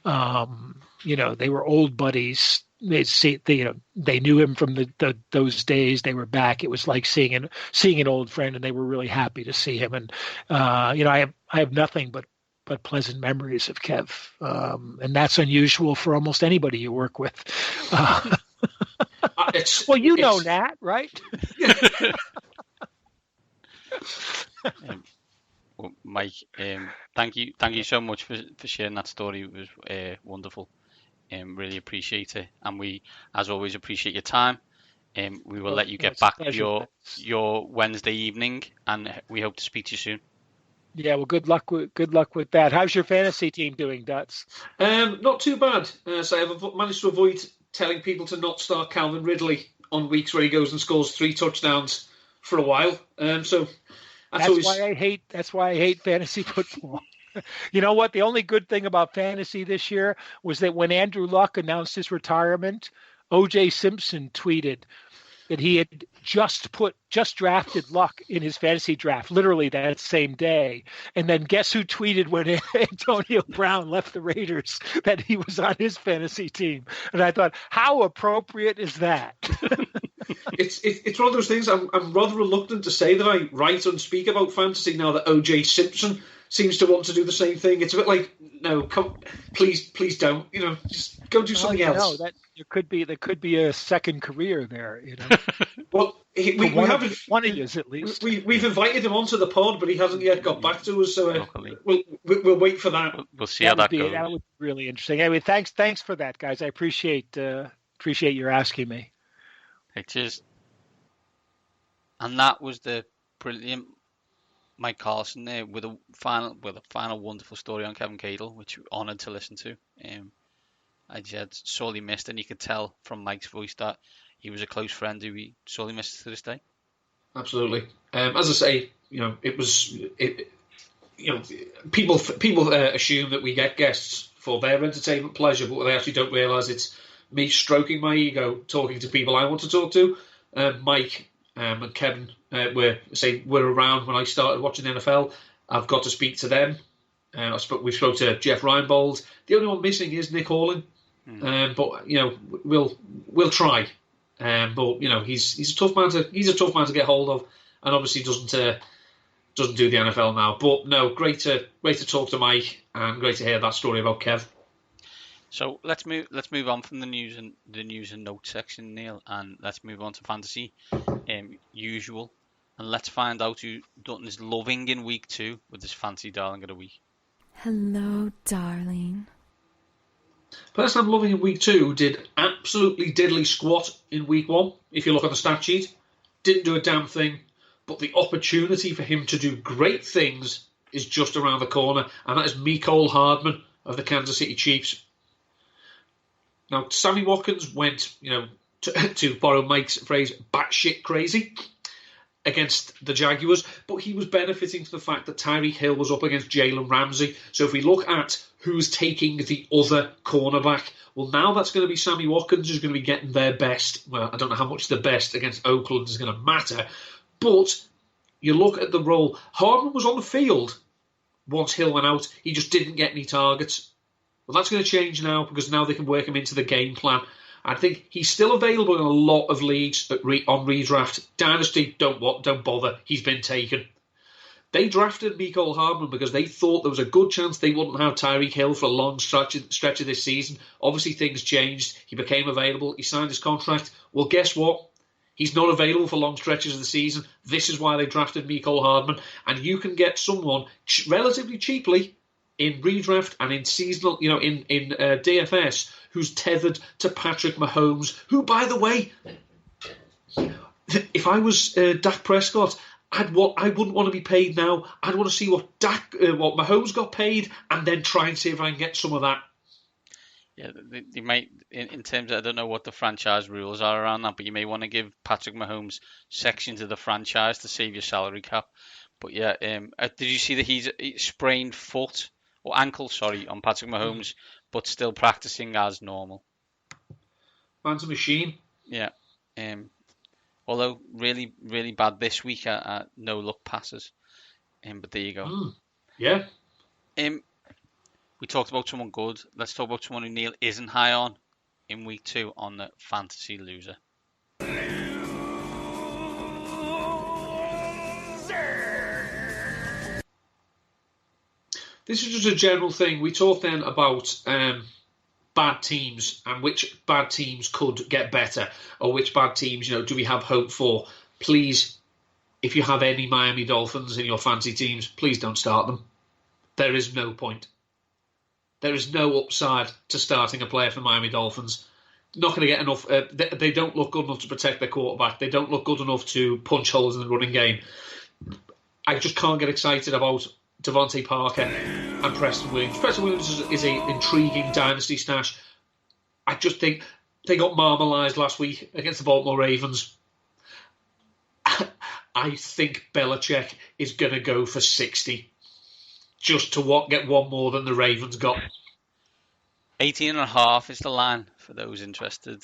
They were old buddies. They knew him from those days. They were back. It was like seeing an old friend, and they were really happy to see him. And I have nothing but pleasant memories of Kev, and that's unusual for almost anybody you work with. Well, Nat, right? Well, Mike, thank you so much for sharing that story. It was wonderful. Really appreciate it, and we, as always, appreciate your time. We will let you get back to your Wednesday evening, and we hope to speak to you soon. Yeah, well, good luck with that. How's your fantasy team doing, Dutz? Not too bad. So I've managed to avoid telling people to not start Calvin Ridley on weeks where he goes and scores 3 touchdowns for a while. So that's why I hate fantasy football. You know what? The only good thing about fantasy this year was that when Andrew Luck announced his retirement, O.J. Simpson tweeted that he had just drafted Luck in his fantasy draft, literally that same day. And then guess who tweeted when Antonio Brown left the Raiders that he was on his fantasy team? And I thought, how appropriate is that? It's one of those things. I'm rather reluctant to say that I write and speak about fantasy now that O.J. Simpson seems to want to do the same thing. It's a bit like, no, please don't. Just go do something else. No, that there could be a second career there. Well, we haven't. One of yous at least. We've invited him onto the pod, but he hasn't yet got back to us. So we'll wait for that. We'll see how that goes. That would be really interesting. Anyway, thanks for that, guys. I appreciate your asking me. Hey, cheers. And that was the brilliant Mike Carlson there with a final wonderful story on Kevin Cadle, which we're honoured to listen to. I just sorely missed, and you could tell from Mike's voice that he was a close friend who he sorely missed to this day. Absolutely. As I say, people assume that we get guests for their entertainment pleasure, but they actually don't realise it's me stroking my ego, talking to people I want to talk to. Mike and Kevin were around when I started watching the NFL. I've got to speak to them. We spoke to Jeff Reinbold. The only one missing is Nick Horling. But we'll try. But he's a tough man to get hold of, and obviously doesn't do the NFL now. But no, great to talk to Mike, and great to hear that story about Kev. So let's move on from the news and notes section, Neil, and let's move on to fantasy, usual, and let's find out who Dutton is loving in week 2 with his fancy darling of the week. Hello, darling. Person I'm loving in week 2 did absolutely diddly squat in week 1. If you look at the stat sheet, didn't do a damn thing, but the opportunity for him to do great things is just around the corner, and that is Mecole Hardman of the Kansas City Chiefs. Now, Sammy Watkins went, to borrow Mike's phrase, batshit crazy against the Jaguars, but he was benefiting from the fact that Tyreek Hill was up against Jalen Ramsey. So if we look at who's taking the other cornerback, well, now that's going to be Sammy Watkins who's going to be getting their best. Well, I don't know how much the best against Oakland is going to matter, but you look at the role. Hardman was on the field once Hill went out. He just didn't get any targets. Well, that's going to change now because now they can work him into the game plan. I think he's still available in a lot of leagues on redraft. Dynasty, don't bother. He's been taken. They drafted Mecole Hardman because they thought there was a good chance they wouldn't have Tyreek Hill for a long stretch of this season. Obviously, things changed. He became available. He signed his contract. Well, guess what? He's not available for long stretches of the season. This is why they drafted Mecole Hardman. And you can get someone relatively cheaply in redraft and in seasonal, in DFS, who's tethered to Patrick Mahomes, who, by the way, if I was Dak Prescott, I wouldn't want to be paid now. I'd want to see what Mahomes got paid and then try and see if I can get some of that. Yeah, they might, in terms of, I don't know what the franchise rules are around that, but you may want to give Patrick Mahomes sections of the franchise to save your salary cap. But yeah, did you see that he's sprained foot or ankle, on Patrick Mahomes, but still practicing as normal? Man's a machine. Yeah. Although really, really bad this week at no-look passes. But there you go. Yeah. We talked about someone good. Let's talk about someone who Neil isn't high on in week 2 on the fantasy loser. This is just a general thing. We talked then about bad teams and which bad teams could get better or which bad teams, do we have hope for. Please, if you have any Miami Dolphins in your fantasy teams, please don't start them. There is no point. There is no upside to starting a player for Miami Dolphins. Not going to get enough. They don't look good enough to protect their quarterback. They don't look good enough to punch holes in the running game. I just can't get excited about Devontae Parker and Preston Williams. Preston Williams is an intriguing dynasty stash. I just think they got marmalised last week against the Baltimore Ravens. I think Belichick is going to go for 60 just to get one more than the Ravens got. 18.5 is the line for those interested.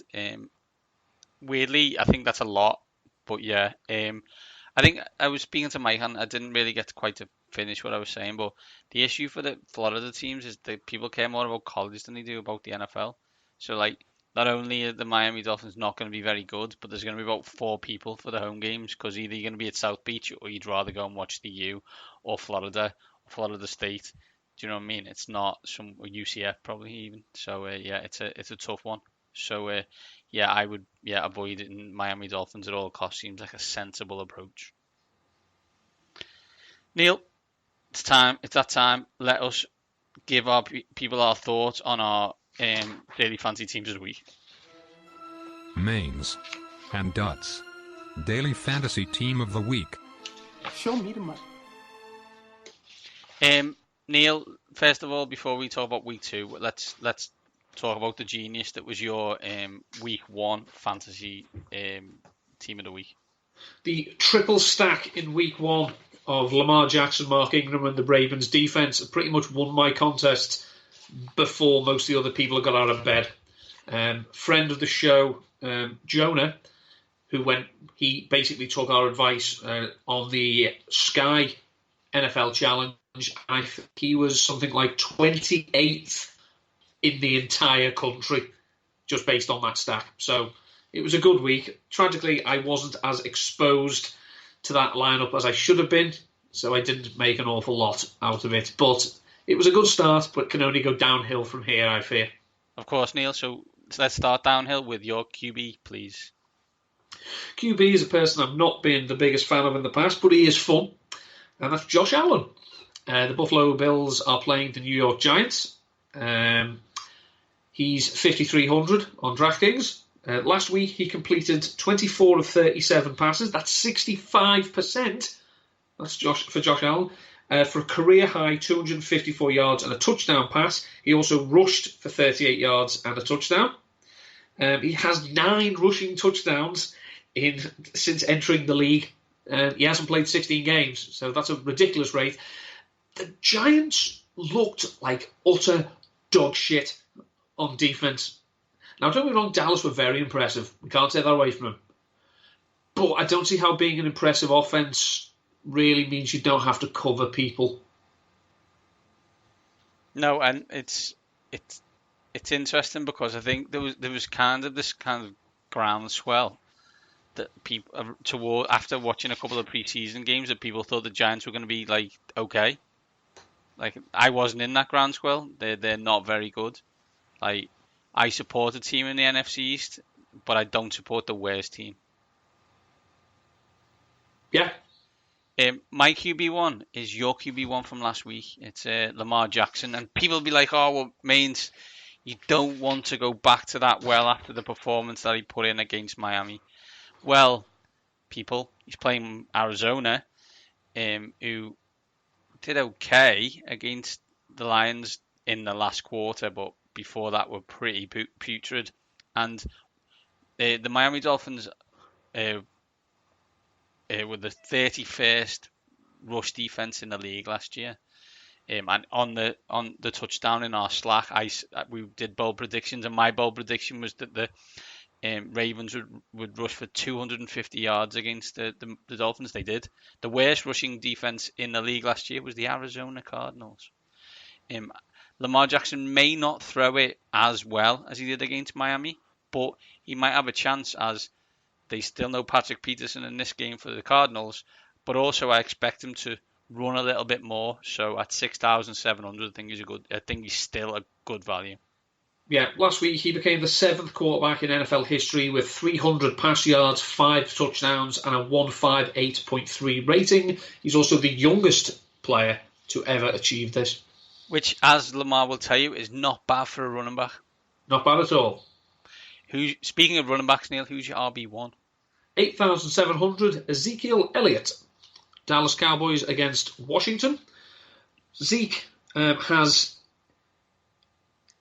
Weirdly, I think that's a lot, but yeah. I think I was speaking to Mike and I didn't really get quite to finish what I was saying, but the issue for the Florida teams is that people care more about college than they do about the NFL. So, not only are the Miami Dolphins not going to be very good, but there's going to be about 4 people for the home games because either you're going to be at South Beach or you'd rather go and watch the U or Florida State. Do you know what I mean? It's not some UCF probably even. So it's a tough one. So I would avoid it in Miami Dolphins at all costs. Seems like a sensible approach. Neil, it's time. It's that time. Let us give our people our thoughts on our daily fantasy teams of the week. Mainz and Duts daily fantasy team of the week. Show me the money. Neil, first of all, before we talk about week 2, let's talk about the genius that was your week 1 fantasy team of the week. The triple stack in week 1 of Lamar Jackson, Mark Ingram and the Ravens defense pretty much won my contest before most of the other people got out of bed. Friend of the show, Jonah, he basically took our advice on the Sky NFL Challenge. I think he was something like 28th in the entire country just based on that stack. So it was a good week. Tragically, I wasn't as exposed to that lineup as I should have been, so I didn't make an awful lot out of it. But it was a good start, but can only go downhill from here, I fear. Of course, Neil. So let's start downhill with your QB, please. QB is a person I've not been the biggest fan of in the past, but he is fun, and that's Josh Allen. The Buffalo Bills are playing the New York Giants. He's 5,300 on DraftKings. Last week, he completed 24 of 37 passes. That's 65%. That's for Josh Allen. For a career-high 254 yards and a touchdown pass. He also rushed for 38 yards and a touchdown. He has 9 rushing touchdowns since entering the league. He hasn't played 16 games, so that's a ridiculous rate. The Giants looked like utter dog shit on defense. Now, don't get me wrong, Dallas were very impressive. We can't take that away from them. But I don't see how being an impressive offense really means you don't have to cover people. No, and it's interesting because I think there was kind of this kind of groundswell that people toward after watching a couple of preseason games that people thought the Giants were going to be like okay. Like I wasn't in that groundswell. They're not very good. Like I support a team in the NFC East, but I don't support the worst team. Yeah. My QB1 is your QB1 from last week. It's Lamar Jackson. And people will be like, oh, well, Mainz, you don't want to go back to that well after the performance that he put in against Miami. Well, people, he's playing Arizona, who did okay against the Lions in the last quarter, but before that were pretty putrid. And the Miami Dolphins were the 31st rush defense in the league last year. And on the touchdown in our Slack, we did bold predictions, and my bold prediction was that the Ravens would rush for 250 yards against the Dolphins. They did. The worst rushing defense in the league last year was the Arizona Cardinals. Lamar Jackson may not throw it as well as he did against Miami, but he might have a chance as they still know Patrick Peterson in this game for the Cardinals, but also I expect him to run a little bit more. So at 6,700, I think he's still a good value. Yeah, last week he became the 7th quarterback in NFL history with 300 pass yards, 5 touchdowns, and a 158.3 rating. He's also the youngest player to ever achieve this. Which, as Lamar will tell you, is not bad for a running back. Not bad at all. Speaking of running backs, Neil, who's your RB1? 8,700, Ezekiel Elliott. Dallas Cowboys against Washington. Zeke has...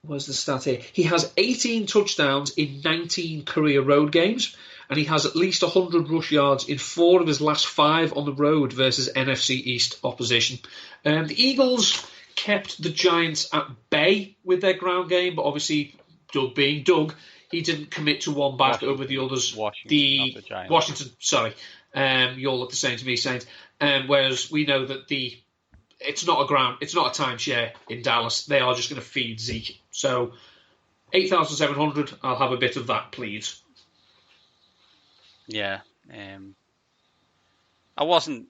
Where's the stat here? He has 18 touchdowns in 19 career road games, and he has at least 100 rush yards in 4 of his last 5 on the road versus NFC East opposition. The Eagles kept the Giants at bay with their ground game, but obviously, Doug being Doug, he didn't commit to one back over the others. Washington, sorry. You all look the same to me, Saints. Whereas we know that it's not a timeshare in Dallas. They are just going to feed Zeke. So 8,700, I'll have a bit of that, please. Yeah. I wasn't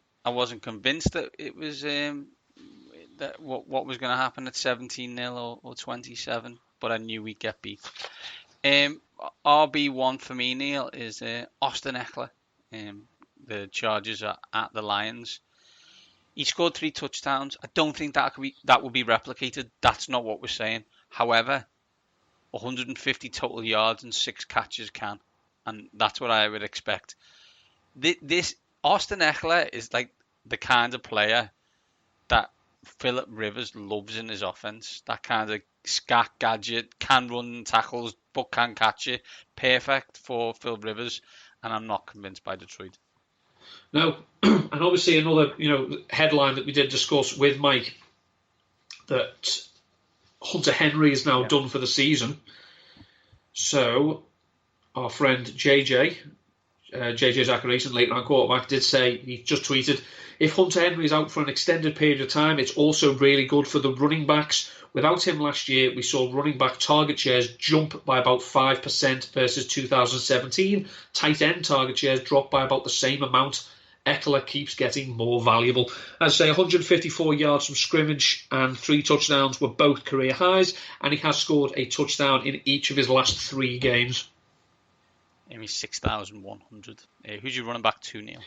convinced that it was that what was going to happen at 17-0 or 27, but I knew we'd get beat. RB1 for me, Neil, is Austin Eckler. The Chargers are at the Lions. He scored 3 touchdowns. I don't think that will be replicated. That's not what we're saying. However, 150 total yards and 6 catches can, and that's what I would expect. This Austin Eckler is like the kind of player that Phillip Rivers loves in his offense. That kind of scat gadget, can run tackles, but can catch it. Perfect for Phil Rivers, and I'm not convinced by Detroit. No, and obviously another headline that we did discuss with Mike, that Hunter Henry is now done for the season. So our friend JJ Zachariason, late round quarterback, did say, he just tweeted, if Hunter Henry is out for an extended period of time, it's also really good for the running backs. Without him last year, we saw running back target shares jump by about 5% versus 2017. Tight end target shares dropped by about the same amount. Eckler keeps getting more valuable. As I say, 154 yards from scrimmage and 3 touchdowns were both career highs, and he has scored a touchdown in each of his last 3 games. He's 6,100. Who's your running back 2, Neil?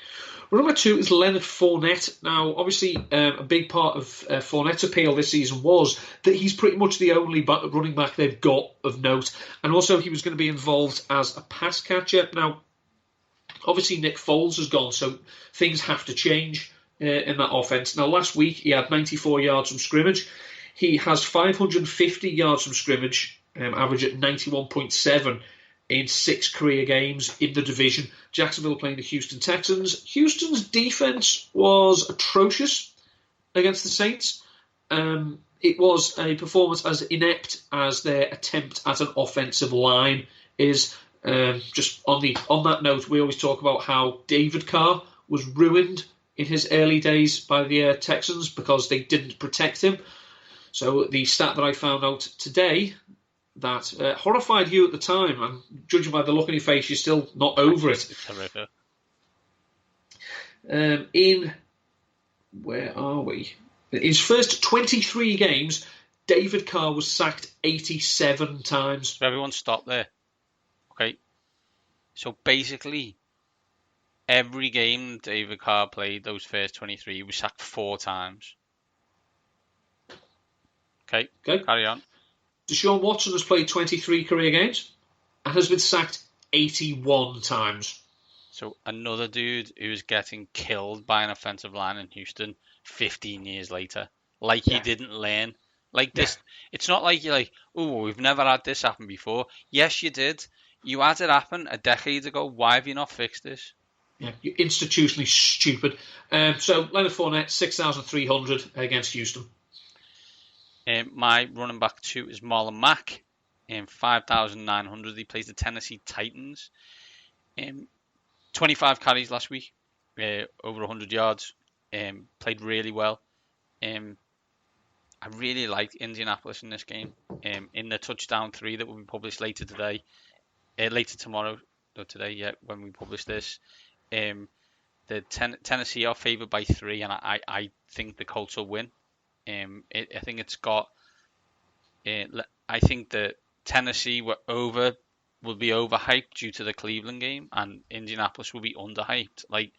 Running back 2 is Leonard Fournette. Now, obviously, a big part of Fournette's appeal this season was that he's pretty much the only running back they've got of note. And also, he was going to be involved as a pass catcher. Now, obviously, Nick Foles has gone, so things have to change in that offense. Now, last week, he had 94 yards from scrimmage. He has 550 yards from scrimmage, average at 91.7 in 6 career games in the division. Jacksonville playing the Houston Texans. Houston's defense was atrocious against the Saints. It was a performance as inept as their attempt at an offensive line is. Just on that note, we always talk about how David Carr was ruined in his early days by the Texans because they didn't protect him. So the stat that I found out today that horrified you at the time, and judging by the look on your face, you're still not over it. It's horrific. Where are we? In his first 23 games, David Carr was sacked 87 times. So everyone stop there. Okay. So basically, every game David Carr played, those first 23, he was sacked 4 times. Okay, carry on. Deshaun Watson has played 23 career games and has been sacked 81 times. So another dude who's getting killed by an offensive line in Houston 15 years later. Like he didn't learn. Like this, it's not like you're like, oh, we've never had this happen before. Yes, you did. You had it happen a decade ago. Why have you not fixed this? Yeah, you're institutionally stupid. So Leonard Fournette, 6,300 against Houston. My running back 2 is Marlon Mack. 5,900. He plays the Tennessee Titans. 25 carries last week. Over 100 yards. Played really well. I really liked Indianapolis in this game. In the touchdown 3 that will be published later today. Later tomorrow. Or today, when we publish this. The Tennessee are favored by 3, and I think the Colts will win. I think it's got. I think that Tennessee will be overhyped due to the Cleveland game, and Indianapolis will be underhyped. Like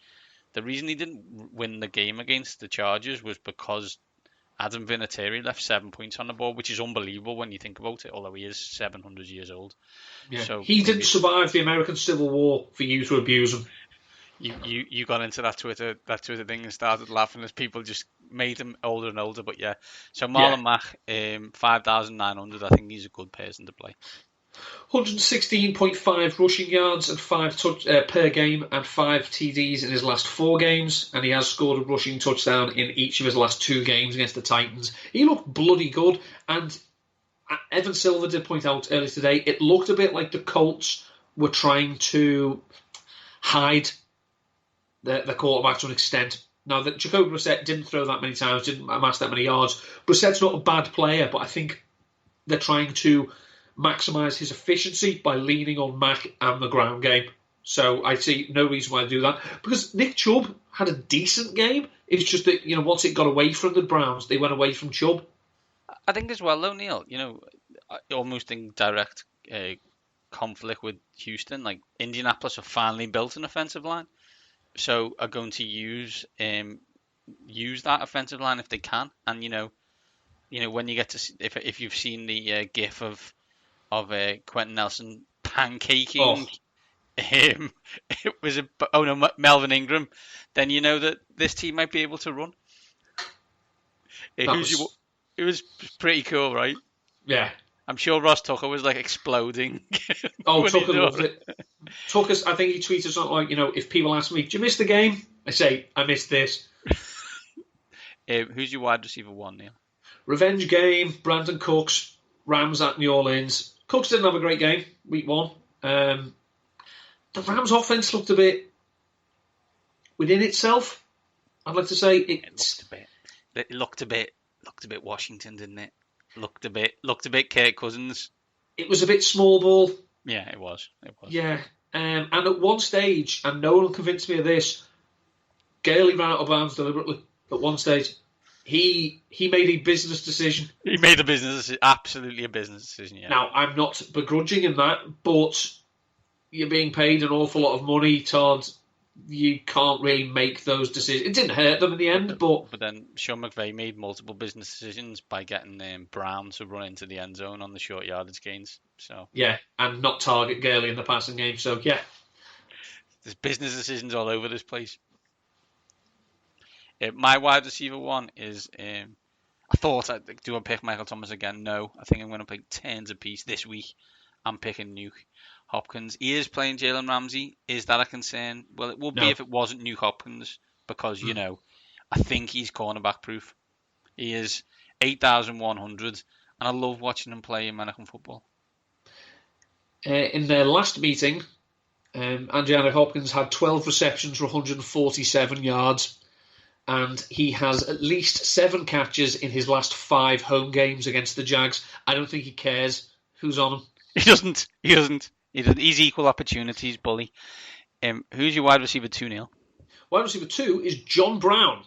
the reason he didn't win the game against the Chargers was because Adam Vinatieri left 7 points on the board, which is unbelievable when you think about it. Although he is 700 years old, so he didn't survive the American Civil War for you to abuse him. You got into that Twitter thing and started laughing as people just made him older and older. But yeah, so Marlon Mack, 5,900. I think he's a good person to play. 116.5 rushing yards and 5 per game and 5 TDs in his last 4 games, and he has scored a rushing touchdown in each of his last 2 games against the Titans. He looked bloody good, and Evan Silver did point out earlier today, it looked a bit like the Colts were trying to hide the quarterback to an extent. Now, that Jacoby Brissett didn't throw that many times, didn't amass that many yards. Brissett's not a bad player, but I think they're trying to maximise his efficiency by leaning on Mack and the ground game. So I see no reason why to do that. Because Nick Chubb had a decent game. It's just that, once it got away from the Browns, they went away from Chubb. I think as well, though, Neil, almost in direct conflict with Houston, like Indianapolis have finally built an offensive line. So are going to use that offensive line if they can, and when you get to if you've seen the GIF of Quentin Nelson pancaking him, it was Melvin Ingram, then you know that this team might be able to run. It was pretty cool, right? Yeah. I'm sure Ross Tucker was like exploding. Tucker loved it. Tucker, I think he tweeted something like, if people ask me, "Did you miss the game?" I say, "I missed this." Who's your wide receiver 1, Neil? Revenge game, Brandon Cooks, Rams at New Orleans. Cooks didn't have a great game, week 1. The Rams offense looked a bit within itself. I'd like to say it looked a bit Washington, didn't it? Looked a bit Kirk Cousins. It was a bit small ball. Yeah, it was. Yeah, and at one stage, and no one will convince me of this, Gurley ran out of bounds deliberately. At one stage, he made a business decision. He made absolutely a business decision. Yeah. Now, I'm not begrudging him that, but you're being paid an awful lot of money, Todd. You can't really make those decisions. It didn't hurt them in the end, but then Sean McVay made multiple business decisions by getting Brown to run into the end zone on the short yardage gains. So yeah, and not target Gurley in the passing game. So yeah, there's business decisions all over this place. My wide receiver 1 is. I thought do I pick Michael Thomas again? No, I think I'm going to pick tens apiece this week. I'm picking Nuke Hopkins. He is playing Jalen Ramsey. Is that a concern? Well, it would be if it wasn't Nuke Hopkins, because I think he's cornerback proof. He is 8,100, and I love watching him play American football. In their last meeting, Andrew Hopkins had 12 receptions for 147 yards. and he has at least 7 catches in his last 5 home games against the Jags. I don't think he cares who's on him. He doesn't. He's equal opportunities bully. Who's your wide receiver 2, Neil? Wide receiver 2 is John Brown,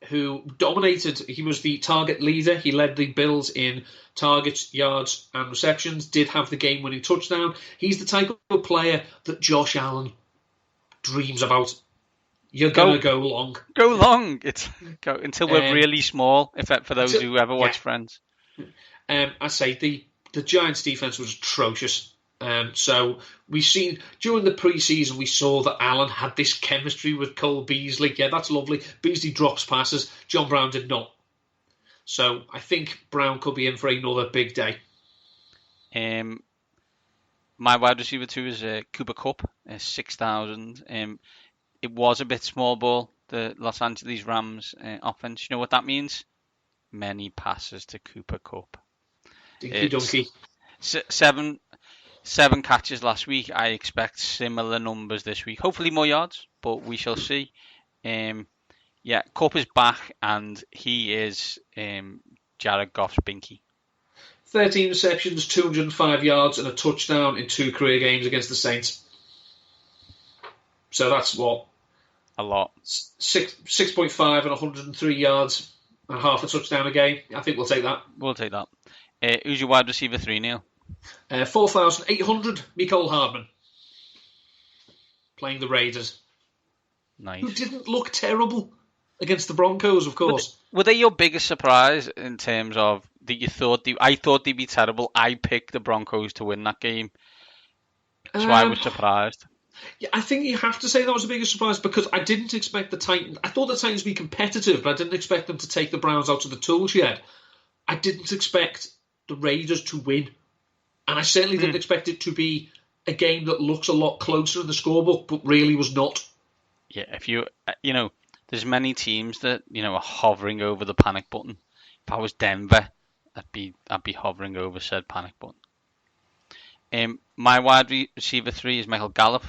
who dominated. He was the target leader. He led the Bills in targets, yards, and receptions. Did have the game-winning touchdown. He's the type of player that Josh Allen dreams about. You're gonna go long. Go long. Go until we're really small. For those who ever watch Friends. I say the Giants' defense was atrocious. So we've seen during the preseason, we saw that Allen had this chemistry with Cole Beasley. Yeah, that's lovely. Beasley drops passes. John Brown did not. So I think Brown could be in for another big day. My wide receiver 2 is Cooper Kupp, 6,000. It was a bit small ball, the Los Angeles Rams offense. You know what that means? Many passes to Cooper Kupp. Dinky donkey. 7 catches last week. I expect similar numbers this week. Hopefully more yards, but we shall see. Kupp is back, and he is Jared Goff's binky. 13 receptions, 205 yards, and a touchdown in 2 career games against the Saints. So that's what? A lot. 6.5 and 103 yards and half a touchdown a game. I think we'll take that. We'll take that. Who's your wide receiver 3, Neil? 4,800, Mecole Hardman. Playing the Raiders. Nice. Who didn't look terrible against the Broncos, of course. Were they your biggest surprise in terms of that you thought I thought they'd be terrible? I picked the Broncos to win that game. So I was surprised. Yeah, I think you have to say that was the biggest surprise because I didn't expect the Titans. I thought the Titans would be competitive, but I didn't expect them to take the Browns out of the tool shed. I didn't expect the Raiders to win. And I certainly didn't expect it to be a game that looks a lot closer in the scorebook, but really was not. Yeah, if there's many teams that, are hovering over the panic button. If I was Denver, I'd be hovering over said panic button. My wide receiver 3 is Michael Gallup,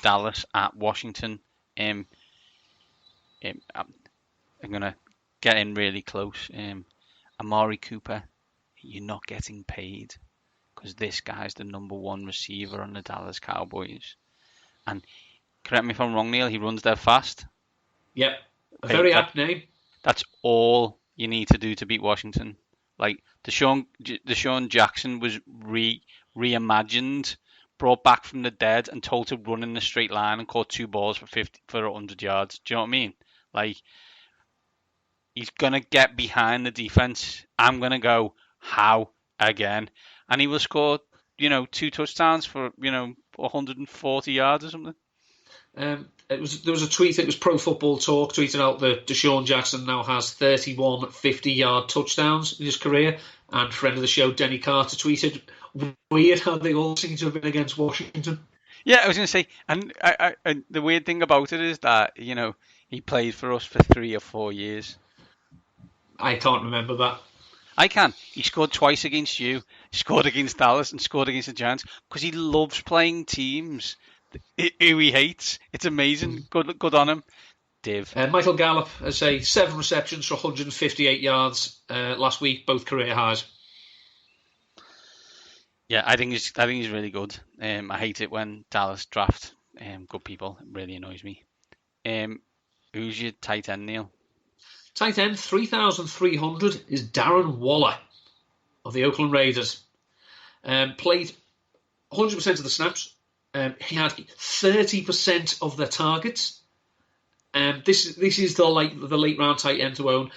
Dallas at Washington. I'm going to get in really close. Amari Cooper, you're not getting paid because this guy's the number 1 receiver on the Dallas Cowboys. And correct me if I'm wrong, Neil, he runs there fast. Yep, a very apt name. That's all you need to do to beat Washington. Like Deshaun Jackson was reimagined, brought back from the dead, and told to run in a straight line and caught 2 balls for 100 yards. Do you know what I mean? Like, he's gonna get behind the defense. I'm gonna go how again, and he will score 2 touchdowns for 140 yards or something. There was a tweet. It was Pro Football Talk tweeted out that Deshaun Jackson now has 31 50-yard touchdowns in his career, and friend of the show Denny Carter tweeted, "Weird how they all seem to have been against Washington." Yeah, I was going to say, and the weird thing about it is that he played for us for 3 or 4 years. I can't remember that. I can. He scored twice against you, scored against Dallas, and scored against the Giants because he loves playing teams who he hates. It's amazing. Good on him. Div. Michael Gallup has 7 receptions for 158 yards last week, both career highs. Yeah, I think he's really good. I hate it when Dallas draft good people. It really annoys me. Who's your tight end, Neil? Tight end 3,300 is Darren Waller of the Oakland Raiders. Played 100% of the snaps. He had 30% of their targets. This is the late round tight end to own.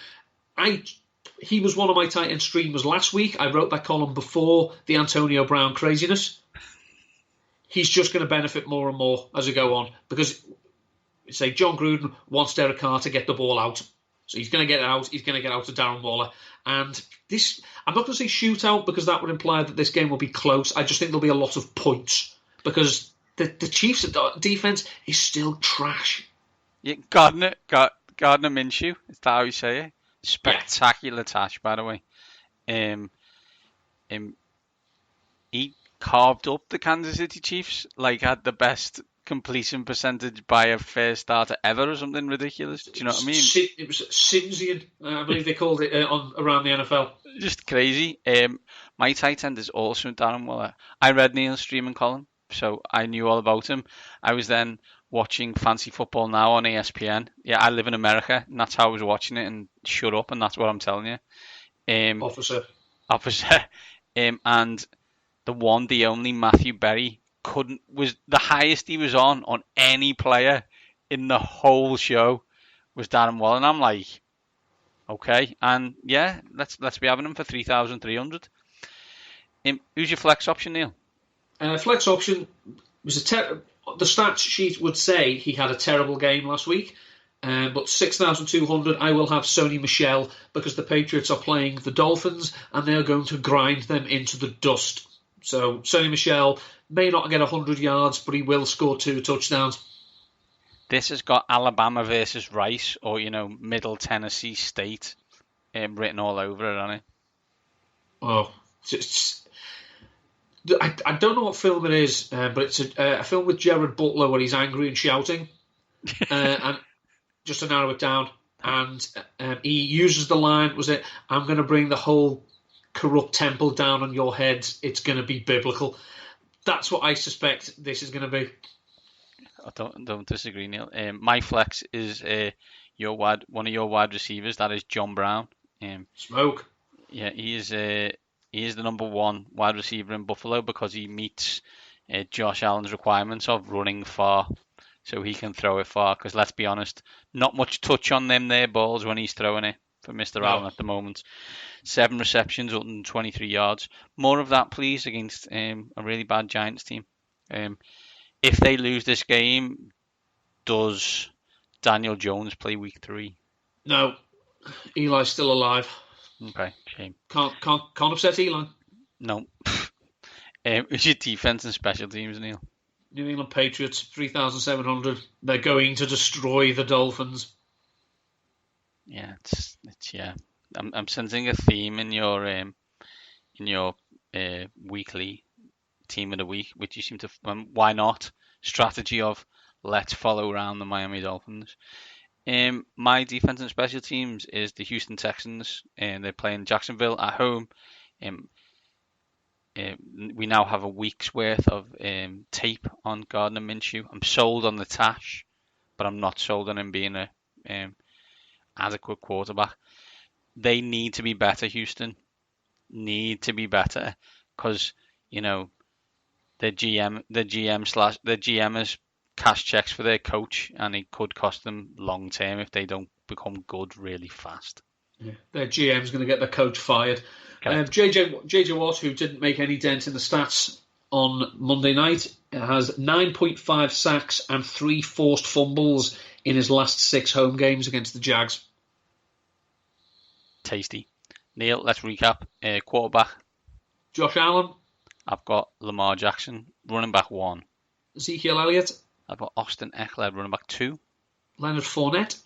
He was one of my tight end streamers last week. I wrote that column before the Antonio Brown craziness. He's just going to benefit more and more as we go on because, John Gruden wants Derek Carr to get the ball out. So he's going to get it out. He's going to get out to Darren Waller. And this, I'm not going to say shootout because that would imply that this game will be close. I just think there'll be a lot of points because the Chiefs' defense is still trash. Yeah, Gardner Minshew. Is that how you say it? Spectacular tash, by the way. He carved up the Kansas City Chiefs. Had the best completion percentage by a first starter ever or something ridiculous. Do you know what I mean? It was Simsian, I believe they called it around the NFL. Just crazy. My tight end is also Darren Waller. I read Neil's streaming column, so I knew all about him. I was then watching Fancy Football Now on ESPN. Yeah, I live in America, and that's how I was watching it, and shut up, and that's what I'm telling you. Officer. And the only Matthew Berry was the highest he was on any player in the whole show was Darren Waller, and I'm like, okay, and yeah, let's be having him for 3,300. Who's your flex option, Neil? Flex option was the stats sheet would say he had a terrible game last week, but 6,200 I will have Sony Michel because the Patriots are playing the Dolphins and they are going to grind them into the dust. So Sony Michel may not get 100 yards, but he will score 2 touchdowns. This has got Alabama versus Rice, or Middle Tennessee State, written all over it, hasn't it? Oh, I don't know what film it is, but it's a film with Gerard Butler where he's angry and shouting, and just to narrow it down, and he uses the line, was it, "I'm going to bring the whole corrupt temple down on your heads. It's going to be biblical." That's what I suspect this is going to be. I don't disagree, Neil. My flex is one of your wide receivers. That is John Brown. Smoke. Yeah, he is the number one wide receiver in Buffalo because he meets Josh Allen's requirements of running far, so he can throw it far. Because let's be honest, not much touch on them there balls when he's throwing it for Mr. Allen at the moment. 7 receptions, 123 yards. More of that, please, against a really bad Giants team. If they lose this game, does Daniel Jones play week 3? No, Eli's still alive. Okay, shame. Can't upset Eli. No. Who's your defense and special teams, Neil? New England Patriots, 3,700. They're going to destroy the Dolphins. Yeah, it's yeah. I'm sensing a theme in your weekly team of the week, which you seem to why not strategy of let's follow around the Miami Dolphins. My defense and special teams is the Houston Texans, and they're playing Jacksonville at home. We now have a week's worth of tape on Gardner Minshew. I'm sold on the Tash, but I'm not sold on him being a adequate quarterback. They need to be better, Houston. Need to be better because the GM has cash checks for their coach, and it could cost them long term if they don't become good really fast. Yeah. Their GM's going to get the coach fired. Okay. JJ Watt, who didn't make any dent in the stats on Monday night, has 9.5 sacks and 3 forced fumbles in his last 6 home games against the Jags. Tasty. Neil, let's recap. Quarterback. Josh Allen. I've got Lamar Jackson, running back 1. Ezekiel Elliott. I've got Austin Eckler, running back 2. Leonard Fournette.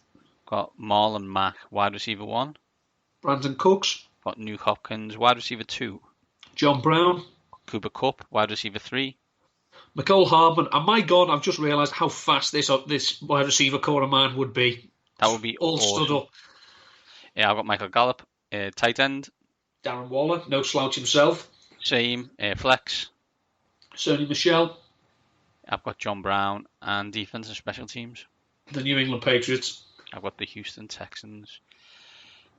Got Marlon Mack, wide receiver 1. Brandon Cooks. Got Nuke Hopkins, wide receiver 2. John Brown. Cooper Kupp, wide receiver 3. Mecole Hardman. And my God, I've just realised how fast this wide receiver core of mine would be. That would be all awesome. Stood up. Yeah, I've got Michael Gallup, tight end. Darren Waller, no slouch himself. Same, flex. Sony Michel. I've got John Brown, and defense and special teams. The New England Patriots. I've got the Houston Texans.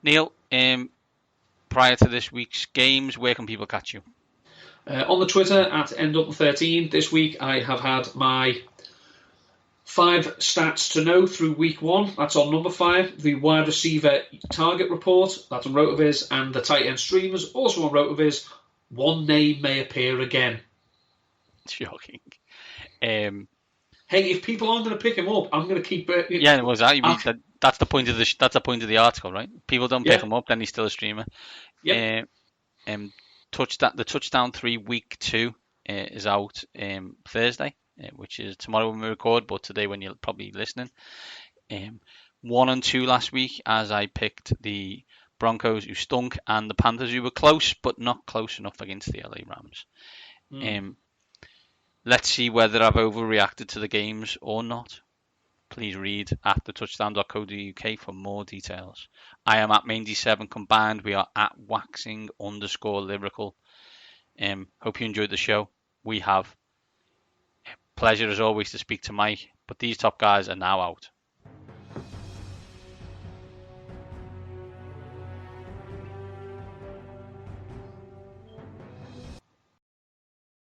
Neil, prior to this week's games, where can people catch you? On the Twitter at EndUp13. This week I have had my 5 stats to know through week 1. That's on number 5. The wide receiver target report. That's on RotoViz. And the tight end streamers, also on RotoViz. One name may appear again. Shocking. Hey, if people aren't going to pick him up, I'm going to keep it. Yeah, well, that's the point of the article, right? People don't pick him up, then he's still a streamer. Yeah. The touchdown 3 week 2 is out Thursday, which is tomorrow when we record, but today when you're probably listening. 1 and 2 last week, as I picked the Broncos who stunk and the Panthers who were close, but not close enough against the LA Rams. Let's see whether I've overreacted to the games or not. Please read at thetouchdown.co.uk for more details. I am at Mainz7 combined. We are at waxing_lyrical. Hope you enjoyed the show. We have. Pleasure as always to speak to Mike, but these top guys are now out.